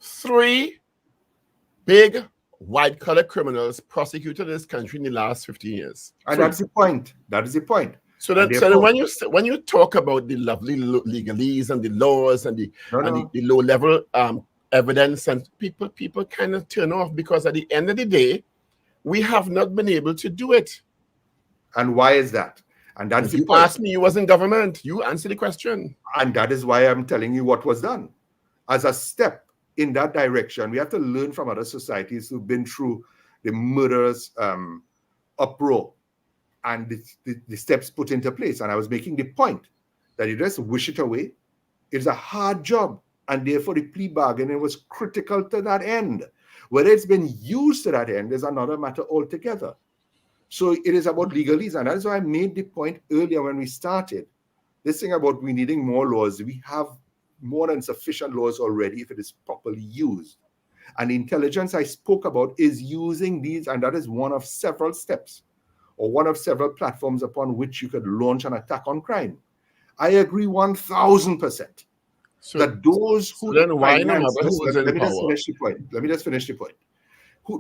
3 big white-collar criminals prosecuted in this country in the last 15 years. And that's the point. That is the point. So when you talk about the lovely legalese and the laws and the low-level evidence, and people kind of turn off because at the end of the day, we have not been able to do it. And why is that? And that's you asked me, you was in government. You answer the question. And that is why I'm telling you what was done. As a step in that direction, we have to learn from other societies who've been through the murderous uproar and the steps put into place. And I was making the point that you just wish it away. It's a hard job. And therefore, the plea bargaining was critical to that end. Whether it's been used to that end is another matter altogether. So it is about legalese. And that's why I made the point earlier when we started. This thing about we needing more laws. We have more than sufficient laws already if it is properly used. And the intelligence I spoke about is using these, and that is one of several steps or one of several platforms upon which you could launch an attack on crime. I agree 1,000%. So that those who let me just finish the point.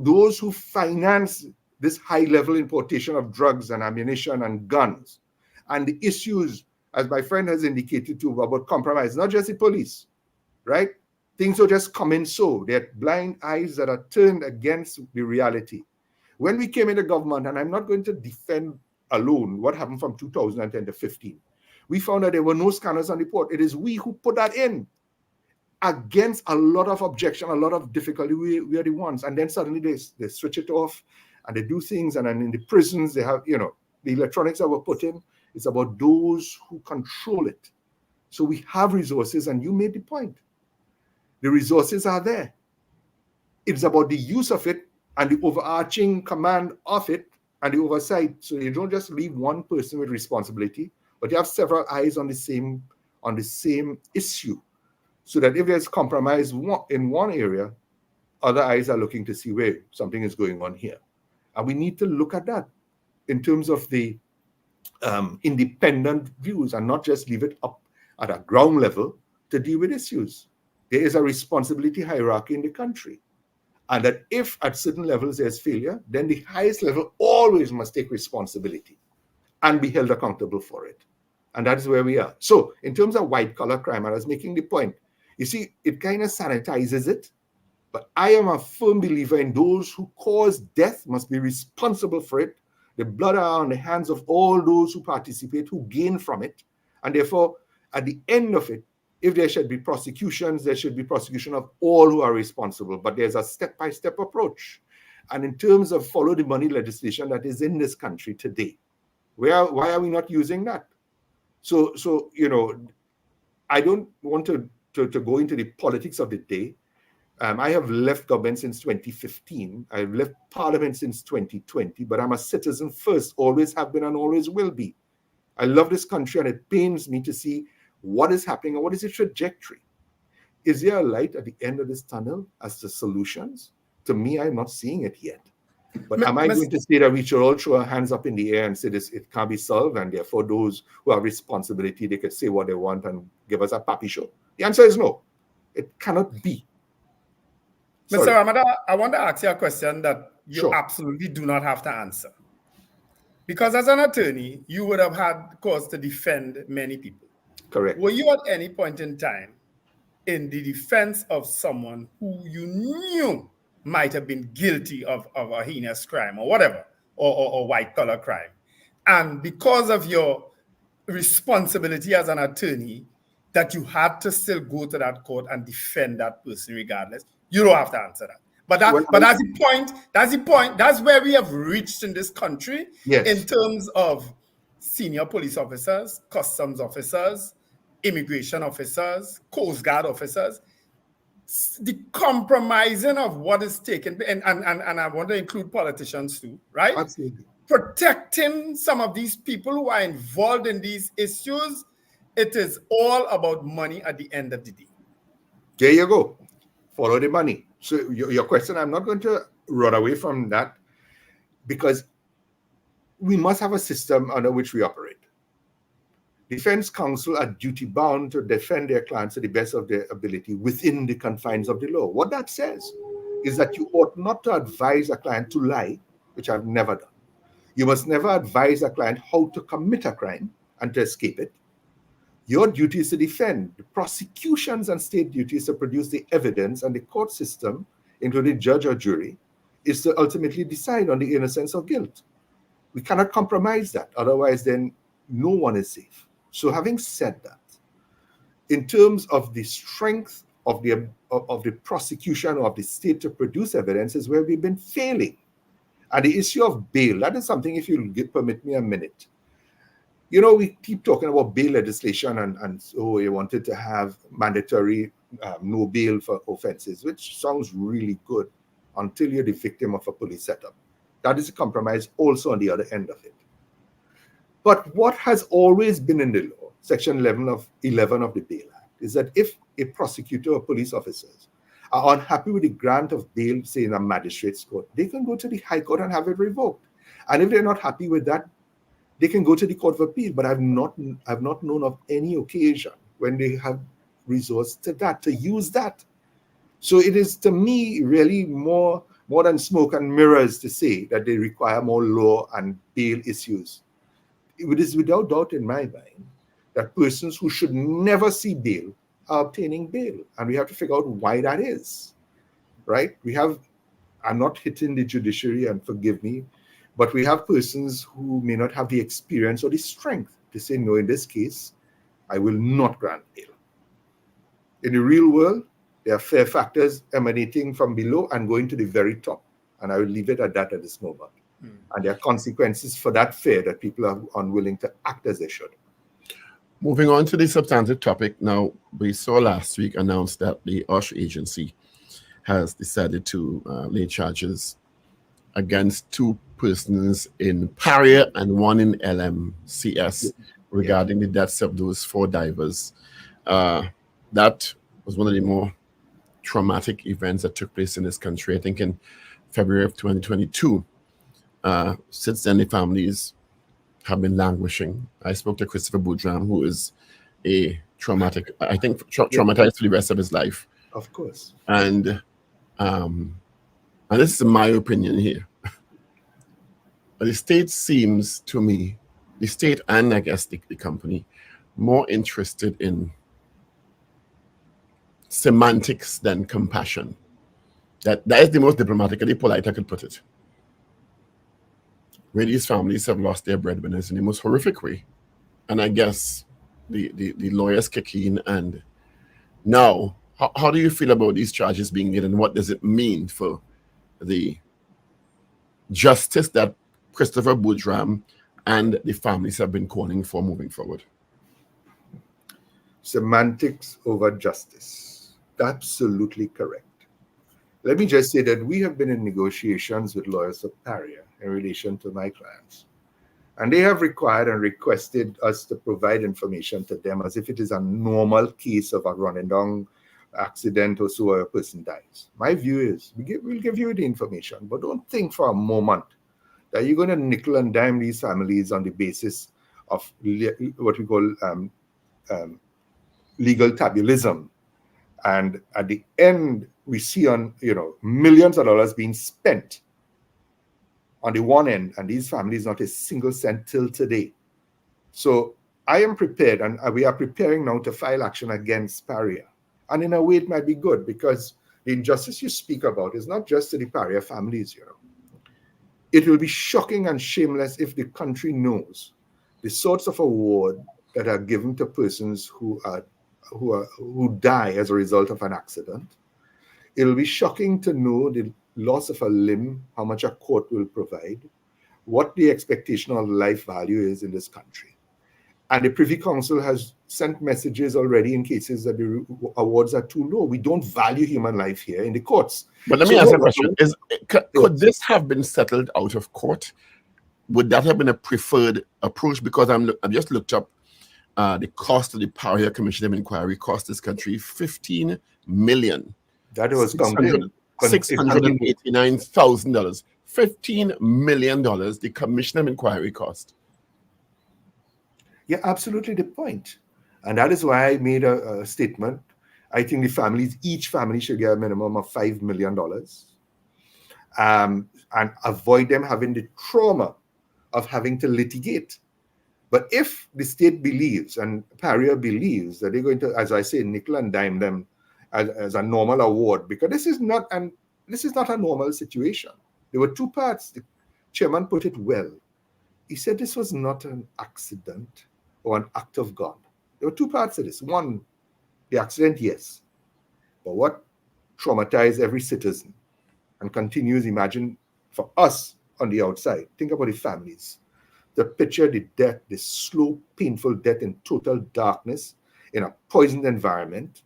Those who finance this high-level importation of drugs and ammunition and guns, and the issues, as my friend has indicated too, about compromise, not just the police, right? Things will just come in so. They're blind eyes that are turned against the reality. When we came into government, and I'm not going to defend alone what happened from 2010 to 15, we found that there were no scanners on the port. It is we who put that in against a lot of objection, a lot of difficulty. We are the ones. And then suddenly they switch it off and they do things. And then in the prisons, they have, the electronics that were put in. It's about those who control it. So we have resources, and you made the point. The resources are there. It's about the use of it and the overarching command of it and the oversight. So you don't just leave one person with responsibility, but you have several eyes on the same issue, so that if there's compromise in one area, other eyes are looking to see where something is going on here. And we need to look at that in terms of the independent views and not just leave it up at a ground level to deal with issues. There is a responsibility hierarchy in the country. And that if at certain levels there's failure, then the highest level always must take responsibility and be held accountable for it. And that is where we are. So in terms of white-collar crime, I was making the point, you see, it kind of sanitizes it, but I am a firm believer in those who cause death must be responsible for it. The blood are on the hands of all those who participate, who gain from it. And therefore, at the end of it, if there should be prosecutions, there should be prosecution of all who are responsible. But there's a step-by-step approach. And in terms of follow the money legislation that is in this country today, why are we not using that? So you know, I don't want to go into the politics of the day. I have left government since 2015. I've left parliament since 2020, but I'm a citizen first, always have been and always will be. I love this country, and it pains me to see what is happening and what is the trajectory. Is there a light at the end of this tunnel as to solutions? To me, I'm not seeing it yet. But am I going to say that we should all throw our hands up in the air and say this, it can't be solved, and therefore those who have responsibility, they could say what they want and give us a pappy show? The answer is no. It cannot be. Mr. Ramada, I want to ask you a question that you absolutely do not have to answer. Because as an attorney, you would have had cause to defend many people. Correct. Were you at any point in time in the defense of someone who you knew might have been guilty of a heinous crime or whatever, or white-collar crime, and because of your responsibility as an attorney, that you had to still go to that court and defend that person regardless? You don't have to answer that. But that's the point. That's the point. That's where we have reached in this country in terms of senior police officers, customs officers, immigration officers, Coast Guard officers. The compromising of what is taken, and I want to include politicians too, right? Absolutely. Protecting some of these people who are involved in these issues. It is all about money at the end of the day. There you go. Follow the money. So your question, I'm not going to run away from that, because we must have a system under which we operate. Defense counsel are duty-bound to defend their clients to the best of their ability within the confines of the law. What that says is that you ought not to advise a client to lie, which I've never done. You must never advise a client how to commit a crime and to escape it. Your duty is to defend. The prosecution's and state duty is to produce the evidence, and the court system, including judge or jury, is to ultimately decide on the innocence or guilt. We cannot compromise that. Otherwise, then no one is safe. So having said that, in terms of the strength of the prosecution or of the state to produce evidence is where we've been failing. And the issue of bail, that is something, if you'll permit me a minute. You know, we keep talking about bail legislation, and so we wanted to have mandatory no bail for offenses, which sounds really good until you're the victim of a police setup. That is a compromise also on the other end of it. But what has always been in the law, Section 11 of the Bail Act, is that if a prosecutor or police officers are unhappy with the grant of bail, say in a magistrate's court, they can go to the High Court and have it revoked. And if they're not happy with that, they can go to the Court of Appeal. But I've not known of any occasion when they have resource to that, to use that. So it is, to me, really more than smoke and mirrors to say that they require more law and bail issues. It is without doubt in my mind that persons who should never see bail are obtaining bail. And we have to figure out why that is, right? I'm not hitting the judiciary, and forgive me, but we have persons who may not have the experience or the strength to say, no, in this case, I will not grant bail. In the real world, there are fear factors emanating from below and going to the very top. And I will leave it at that at this moment. And there are consequences for that fear that people are unwilling to act as they should. Moving on to the substantive topic. Now, we saw last week announced that the OSH agency has decided to lay charges against two persons in Paria and one in LMCS regarding the deaths of those 4 divers. That was one of the more traumatic events that took place in this country, I think in February of 2022. Since then, the families have been languishing. I spoke to Christopher Boudram, who is a traumatized for the rest of his life. Of course. And this is my opinion here. The state seems to me, the state and I guess the company, more interested in semantics than compassion. That is the most diplomatically polite I could put it. Where these families have lost their breadwinners in the most horrific way. And I guess the lawyers kick in. And now, how do you feel about these charges being made, and what does it mean for the justice that Christopher Boudram and the families have been calling for moving forward? Semantics over justice. Absolutely correct. Let me just say that we have been in negotiations with lawyers of Paria in relation to my clients. And they have required and requested us to provide information to them as if it is a normal case of a running down accident or so a person dies. My view is we'll give you the information, but don't think for a moment that you're going to nickel and dime these families on the basis of what we call legal tabulism. And at the end, we see millions of dollars being spent on the one end, and these families not a single cent till today. So I am prepared, and we are preparing now to file action against Paria. And in a way, it might be good, because the injustice you speak about is not just to the Paria families. It will be shocking and shameless if the country knows the sorts of award that are given to persons who die as a result of an accident. It will be shocking to know the loss of a limb, how much a court will provide, what the expectation of life value is in this country. And the Privy Council has sent messages already in cases that the awards are too low. We don't value human life here in the courts. But let me ask a question. Could this have been settled out of court? Would that have been a preferred approach? Because I've just looked up the cost of the Paria Commission of Inquiry cost this country $15 million. That was $689,000. $15 million the Commission of Inquiry cost. Yeah, absolutely the point. And that is why I made a statement. I think each family should get a minimum of $5 million and avoid them having the trauma of having to litigate. But if the state believes, and Paria believes, that they're going to, as I say, nickel and dime them as a normal award, because this is not a normal situation. There were two parts. The chairman put it well. He said this was not an accident or an act of God. There were two parts of this. One, the accident, yes. But what traumatized every citizen and continues, imagine, for us on the outside, think about the families. The picture, the death, the slow, painful death in total darkness, in a poisoned environment,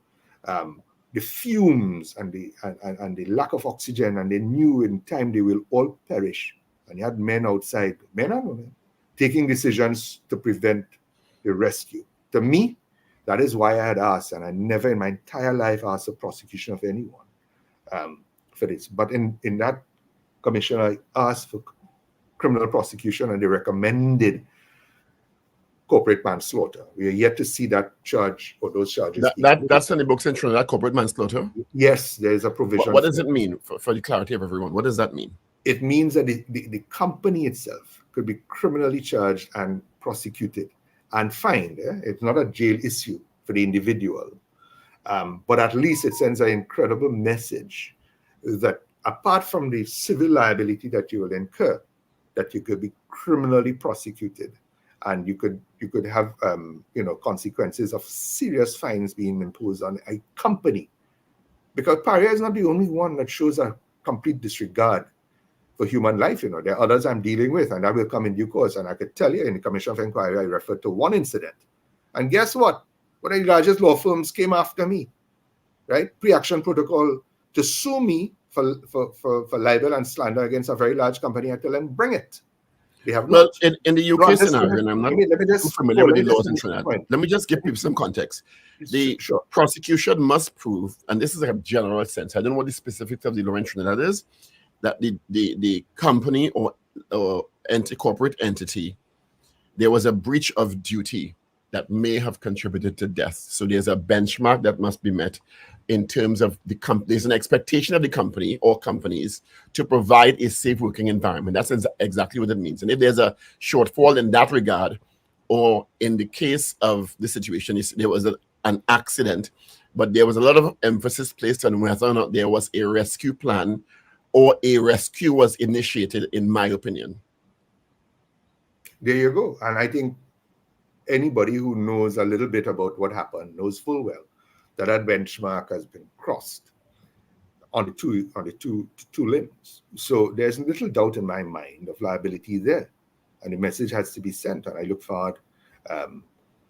the fumes and the lack of oxygen, and they knew in time they will all perish. And you had men outside, men and women, taking decisions to prevent the rescue. To me, that is why I had asked, and I never in my entire life asked the prosecution of anyone for this. But in that commission, I asked for criminal prosecution, and they recommended corporate manslaughter. We are yet to see that charge or those charges. That's in the books in Trinidad, corporate manslaughter? Yes, there is a provision. What does it mean, for the clarity of everyone? What does that mean? It means that the company itself could be criminally charged and prosecuted and fined. It's not a jail issue for the individual. But at least it sends an incredible message that apart from the civil liability that you will incur, that you could be criminally prosecuted, and you could have consequences of serious fines being imposed on a company. Because Paria is not the only one that shows a complete disregard for human life. There are others I'm dealing with, and I will come in due course. And I could tell you in the Commission of Inquiry, I referred to one incident. And guess what? One of the largest law firms came after me, right? Pre-action protocol to sue me for libel and slander against a very large company, I tell them, bring it. They have well, not. in the UK scenario, and I'm not too familiar with the laws in Trinidad. Let me just give people some context. The prosecution must prove, and this is a general sense, I don't know what the specifics of the law in Trinidad is, that the company or corporate entity, there was a breach of duty that may have contributed to death. So there's a benchmark that must be met in terms of there's an expectation of the company or companies to provide a safe working environment. That's exactly what it means. And if there's a shortfall in that regard, or in the case of the situation, there was an accident, but there was a lot of emphasis placed on whether or not there was a rescue plan or a rescue was initiated, in my opinion. There you go. And I think anybody who knows a little bit about what happened knows full well that benchmark has been crossed on the two limbs. So there's little doubt in my mind of liability there, and the message has to be sent. And I look forward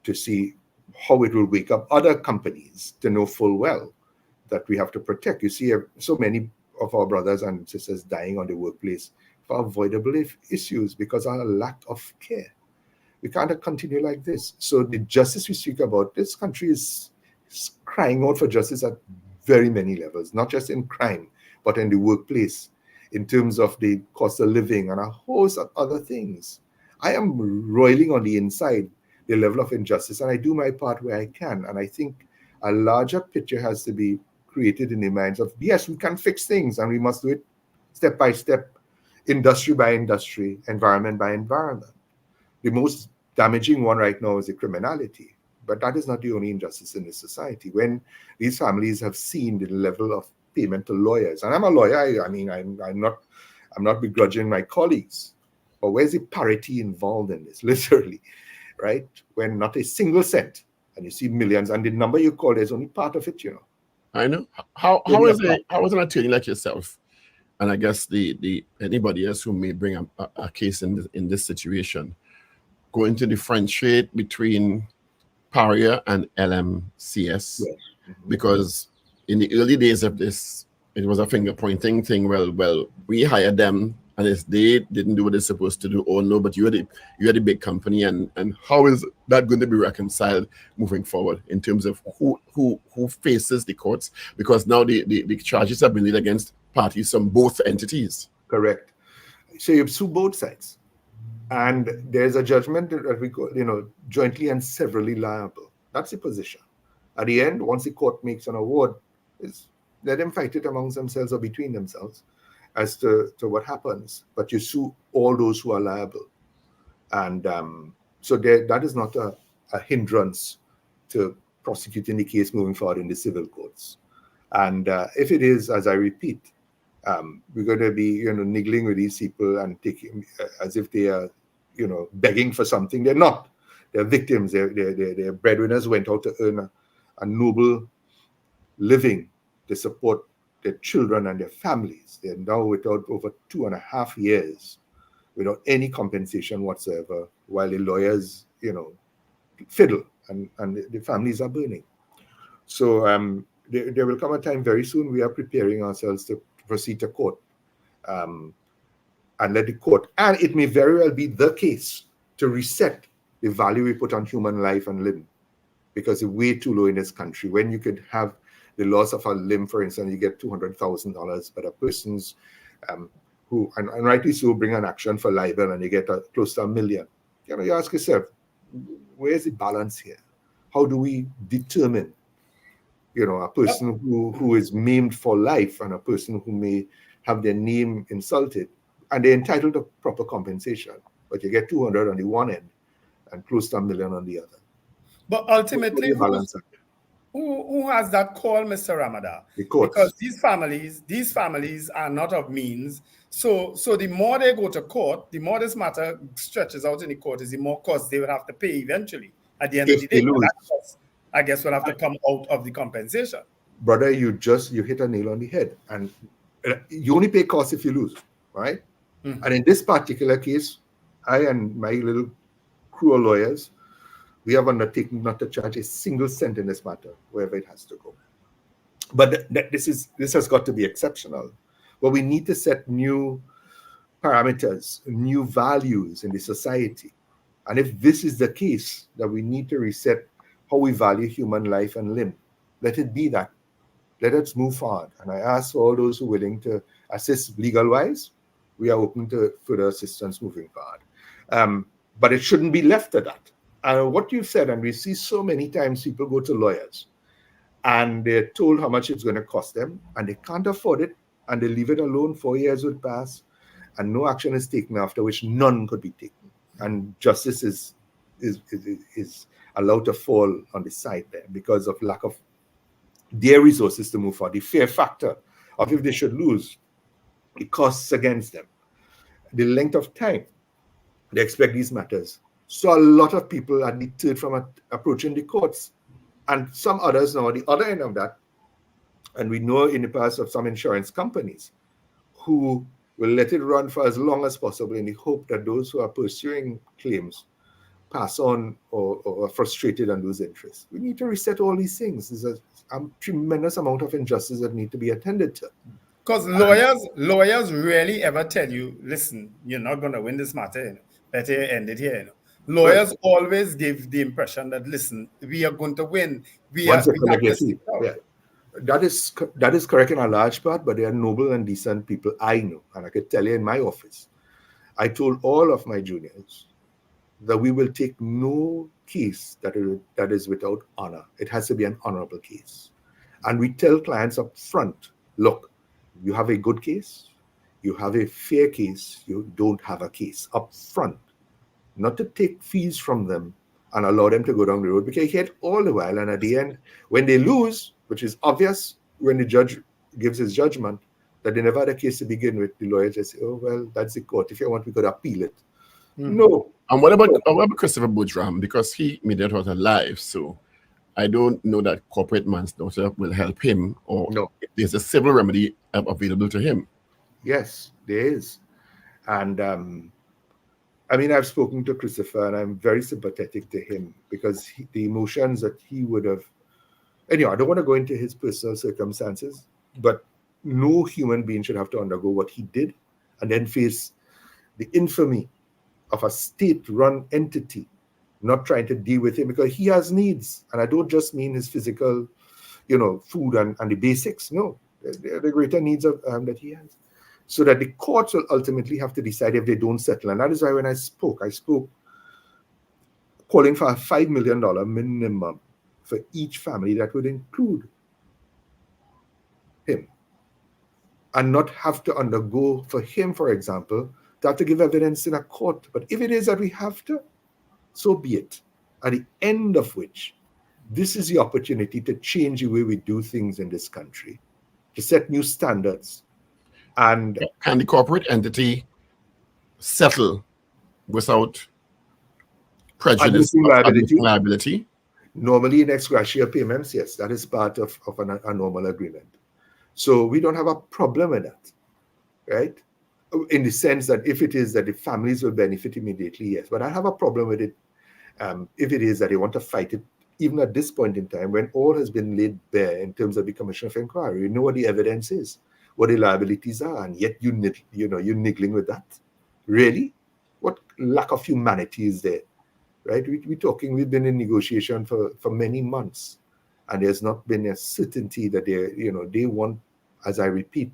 to see how it will wake up other companies to know full well that we have to protect. You see so many of our brothers and sisters dying on the workplace for avoidable issues because of a lack of care. We can't continue like this. So the justice we speak about, this country is crying out for justice at very many levels, not just in crime, but in the workplace, in terms of the cost of living and a host of other things. I am roiling on the inside the level of injustice, and I do my part where I can. And I think a larger picture has to be created in the minds of, yes, we can fix things, and we must do it step by step, industry by industry, environment by environment. The most damaging one right now is the criminality. But that is not the only injustice in this society. When these families have seen the level of payment to lawyers, and I'm a lawyer, I'm not begrudging my colleagues, but where's the parity involved in this, literally, right? When not a single cent, and you see millions, and the number you call is only part of it, I know. How is an attorney like yourself, and I guess the anybody else who may bring a case in this situation, going to differentiate between Paria and LMCS, because in the early days of this, it was a finger pointing thing. Well, we hired them, and if they didn't do what they're supposed to do, oh no, but you're the big company, and how is that going to be reconciled moving forward in terms of who faces the courts? Because now the charges have been laid against parties from both entities. Correct. So you sue both sides. And there's a judgment that we call, jointly and severally liable. That's the position. At the end, once the court makes an award, let them fight it amongst themselves or between themselves as to what happens. But you sue all those who are liable. And so that is not a hindrance to prosecuting the case moving forward in the civil courts. And if it is, as I repeat, we're going to be, niggling with these people and taking as if they are, begging for something. They're not. They're victims. They're breadwinners who went out to earn a noble living to support their children and their families. They're now without over 2.5 years without any compensation whatsoever, while the lawyers, fiddle and the families are burning. So there will come a time very soon. We are preparing ourselves to proceed to court and let the court, and it may very well be the case to reset the value we put on human life and limb, because it's way too low in this country. When you could have the loss of a limb, for instance, you get $200,000, but a person's who, and rightly so, bring an action for libel and you get close to $1 million. You ask yourself, where's the balance here? How do we determine a person who is maimed for life and a person who may have their name insulted, and they're entitled to proper compensation, but you get 200 on the one end and close to $1 million on the other. But ultimately, who has that call, Mr. Ramada? The courts. Because these families are not of means. So the more they go to court, the more this matter stretches out in the court, is the more costs they will have to pay eventually at the end of the day. I guess will have to come out of the compensation. Brother, you hit a nail on the head. And you only pay costs if you lose, right? Mm-hmm. And in this particular case, I and my little crew of lawyers, we have undertaken not to charge a single cent in this matter, wherever it has to go. But this has got to be exceptional. But we need to set new parameters, new values in the society. And if this is the case, that we need to reset how we value human life and limb, let it be that. Let us move forward. And I ask all those who are willing to assist legal-wise, we are open to further assistance moving forward. But it shouldn't be left at that. And what you said, and we see so many times people go to lawyers and they're told how much it's going to cost them and they can't afford it and they leave it alone. 4 years would pass and no action is taken, after which none could be taken. And justice is allowed to fall on the side there because of lack of their resources to move forward. The fear factor of if they should lose, it costs against them. The length of time they expect these matters. So a lot of people are deterred from approaching the courts. And some others now, the other end of that, and we know in the past of some insurance companies who will let it run for as long as possible in the hope that those who are pursuing claims pass on or are frustrated and lose interest. We need to reset all these things. There's a tremendous amount of injustice that need to be attended to. Because lawyers rarely ever tell you, listen, you're not going to win this matter. You know? Better end it here. You know? Lawyers always give the impression that, listen, we are going to win. That is correct in a large part, but they are noble and decent people I know. And I could tell you in my office, I told all of my juniors that we will take no case that is without honor. It has to be an honorable case. And we tell clients up front, look, you have a good case, you have a fair case, you don't have a case up front. Not to take fees from them and allow them to go down the road, because you get all the while, and at the end, when they lose, which is obvious when the judge gives his judgment, that they never had a case to begin with, the lawyer just say, oh, well, that's the court. If you want, we could appeal it. No. And what about Christopher Boutram? Because he made it out alive, so I don't know that corporate manslaughter will help him, or no. There's a civil remedy available to him. Yes, there is. And I mean, I've spoken to Christopher and I'm very sympathetic to him because the emotions that he would have, anyway, I don't want to go into his personal circumstances, but no human being should have to undergo what he did and then face the infamy of a state-run entity not trying to deal with him, because he has needs. And I don't just mean his physical, food and the basics. No, the greater needs that he has. So that the courts will ultimately have to decide if they don't settle. And that is why when I spoke calling for a $5 million minimum for each family that would include him. And not have to undergo, for him, for example, to have to give evidence in a court. But if it is that we have to, so be it. At the end of which, this is the opportunity to change the way we do things in this country, to set new standards. And can the corporate entity settle without prejudice liability? Normally in ex gratia payments, yes, that is part of a normal agreement. So we don't have a problem with that, right? In the sense that if it is that the families will benefit immediately, yes. But I have a problem with it if it is that they want to fight it, even at this point in time, when all has been laid bare in terms of the Commission of Inquiry. You know what the evidence is, what the liabilities are, and yet you're niggling with that. Really? What lack of humanity is there? Right? We've been in negotiation for many months, and there's not been a certainty that they want, as I repeat,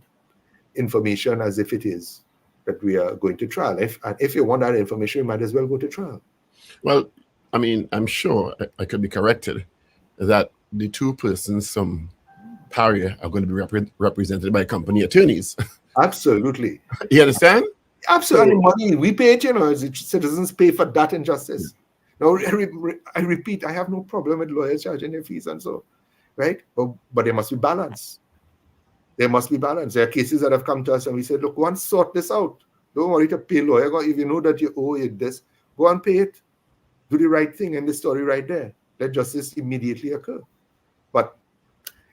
information as if it is that we are going to trial. If you want that information, you might as well go to trial. Well, I mean, I'm sure I could be corrected that the two persons from Paria are going to be represented by company attorneys. Absolutely. You understand? Absolutely. Money we pay it, as citizens pay for that injustice. Now, I repeat, I have no problem with lawyers charging their fees and so, right? But there must be balance. There must be balance. There are cases that have come to us and we said, look, go and sort this out. Don't worry to pay a lawyer. If you know that you owe it this, go and pay it. Do the right thing in the story right there. Let justice immediately occur. But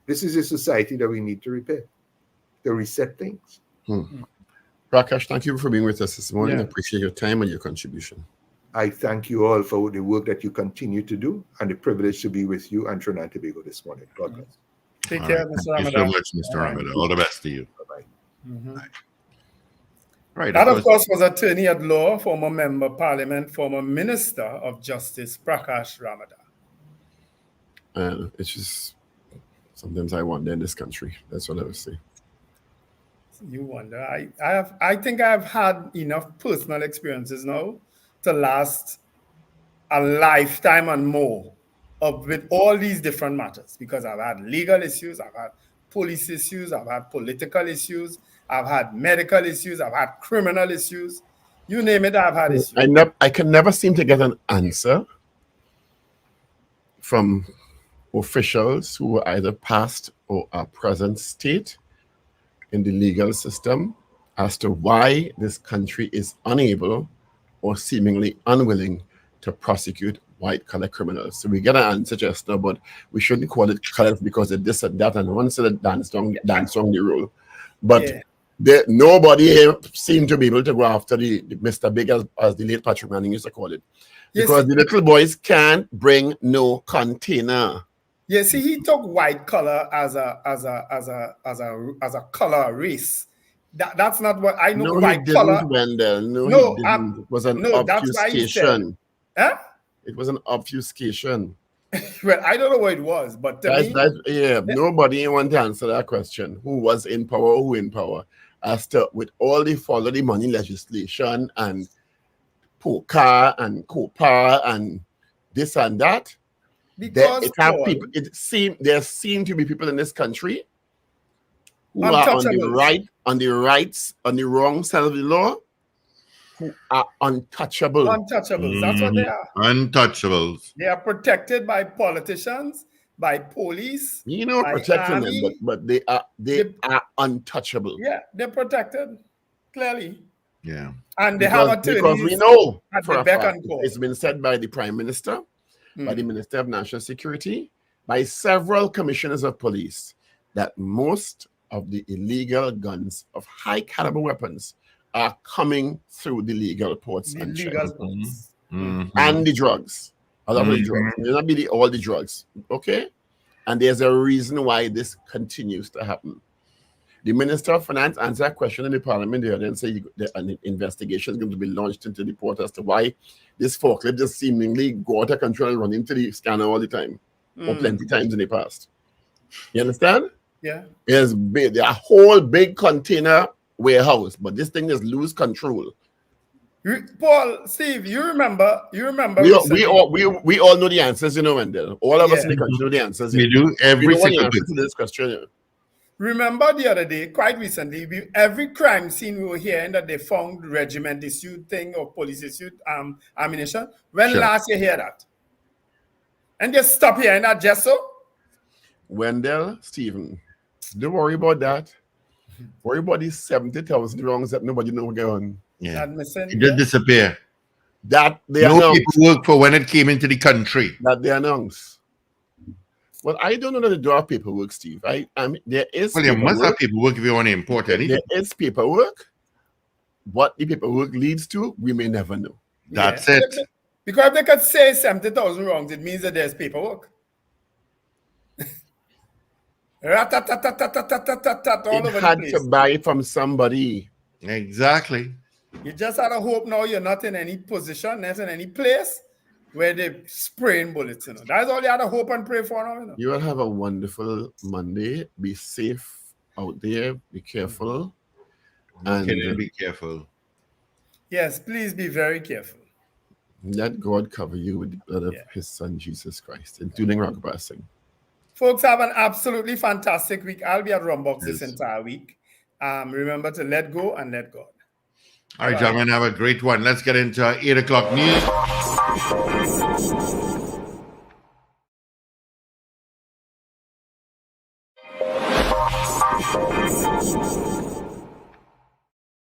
this is a society that we need to repair, to reset things. Prakash, thank you for being with us this morning. I appreciate your time and your contribution. I thank you all for the work that you continue to do and the privilege to be with you and Trinidad and Tobago this morning. God bless. Take care, Mr. Ramadan. Thank you so much, Mr. Ramadan. All the best to you. Bye-bye. Mm-hmm. Right. That, of course, was attorney at law, former member of parliament, former minister of justice, Prakash Ramadan. It's just sometimes I wonder in this country. That's what I would say. You wonder. I think I've had enough personal experiences now to last a lifetime and more with all these different matters, because I've had legal issues, I've had police issues, I've had political issues, I've had medical issues, I've had criminal issues. You name it, I've had issues. I can never seem to get an answer from officials who are either past or are present state in the legal system as to why this country is unable or seemingly unwilling to prosecute white-collar criminals. So we get an answer just now, but we shouldn't call it colors because of this and that, and one said dance on the rule. But nobody here seemed to be able to go after the Mr. Big, as the late Patrick Manning used to call it. Because the little boys can't bring no container. Yeah, see, he took white color as a color race. That's not what I know. No, white he didn't, color. Wendell. No, he didn't. It was an obfuscation. Huh? It was an obfuscation. Well, I don't know what it was, but nobody want to answer that question. Who was in power? Who in power? As to with all the follow the money legislation and POCA and COPA and this and that. Because there seem to be people in this country who are on the wrong side of the law, who are untouchable. Untouchables, that's what they are. Untouchables. They are protected by politicians, by police. Protecting them, but they are untouchable. Yeah, they're protected, clearly. Yeah. And they have attorneys. Because we know at for the a beck fact, and call. it's been said by the Prime Minister, by the Minister of National Security, by several commissioners of police, that most of the illegal guns of high caliber weapons are coming through the legal ports and checks. And the drugs. A lot of the drugs. It may not be all the drugs. Okay? And there's a reason why this continues to happen. The Minister of Finance answered a question in the Parliament the other day and said an investigation is going to be launched into the port as to why this forklift just seemingly go out of control and run into the scanner all the time, or plenty times in the past. You understand? Yeah. There's a whole big container warehouse, but this thing just lose control. Paul, Steve, you remember? We all know the answers, Wendell. All of us in the country know the answers. We do every single answer to this question. Remember the other day, quite recently, every crime scene we were hearing that they found regiment issued thing or police issued ammunition. When last you hear that? And just stop hearing that just so? Wendell, Stephen, don't worry about that. Worry about these 70,000 wrongs that nobody knows going on. Yeah. It did disappear. That they no paperwork for when it came into the country. That they announced. Well, I don't know that they do have paperwork, Steve. There is. Well, you must have paperwork if you want to import anything. There is paperwork. What the paperwork leads to, we may never know. That's it. Because if they could say 70,000 wrongs, it means that there's paperwork. It had to buy from somebody. Exactly. You just had to hope now you're not in any position, not in any place where they spraying bullets. That's all you had to hope and pray for now. You will have a wonderful Monday. Be safe out there. Be careful. And be careful. Yes, please be very careful. Let God cover you with the blood of His Son Jesus Christ, including Ragoobarsingh. Folks, have an absolutely fantastic week. I'll be at Rumbox this entire week. Remember to let go and let God. All right, gentlemen, have a great one. Let's get into 8 o'clock news.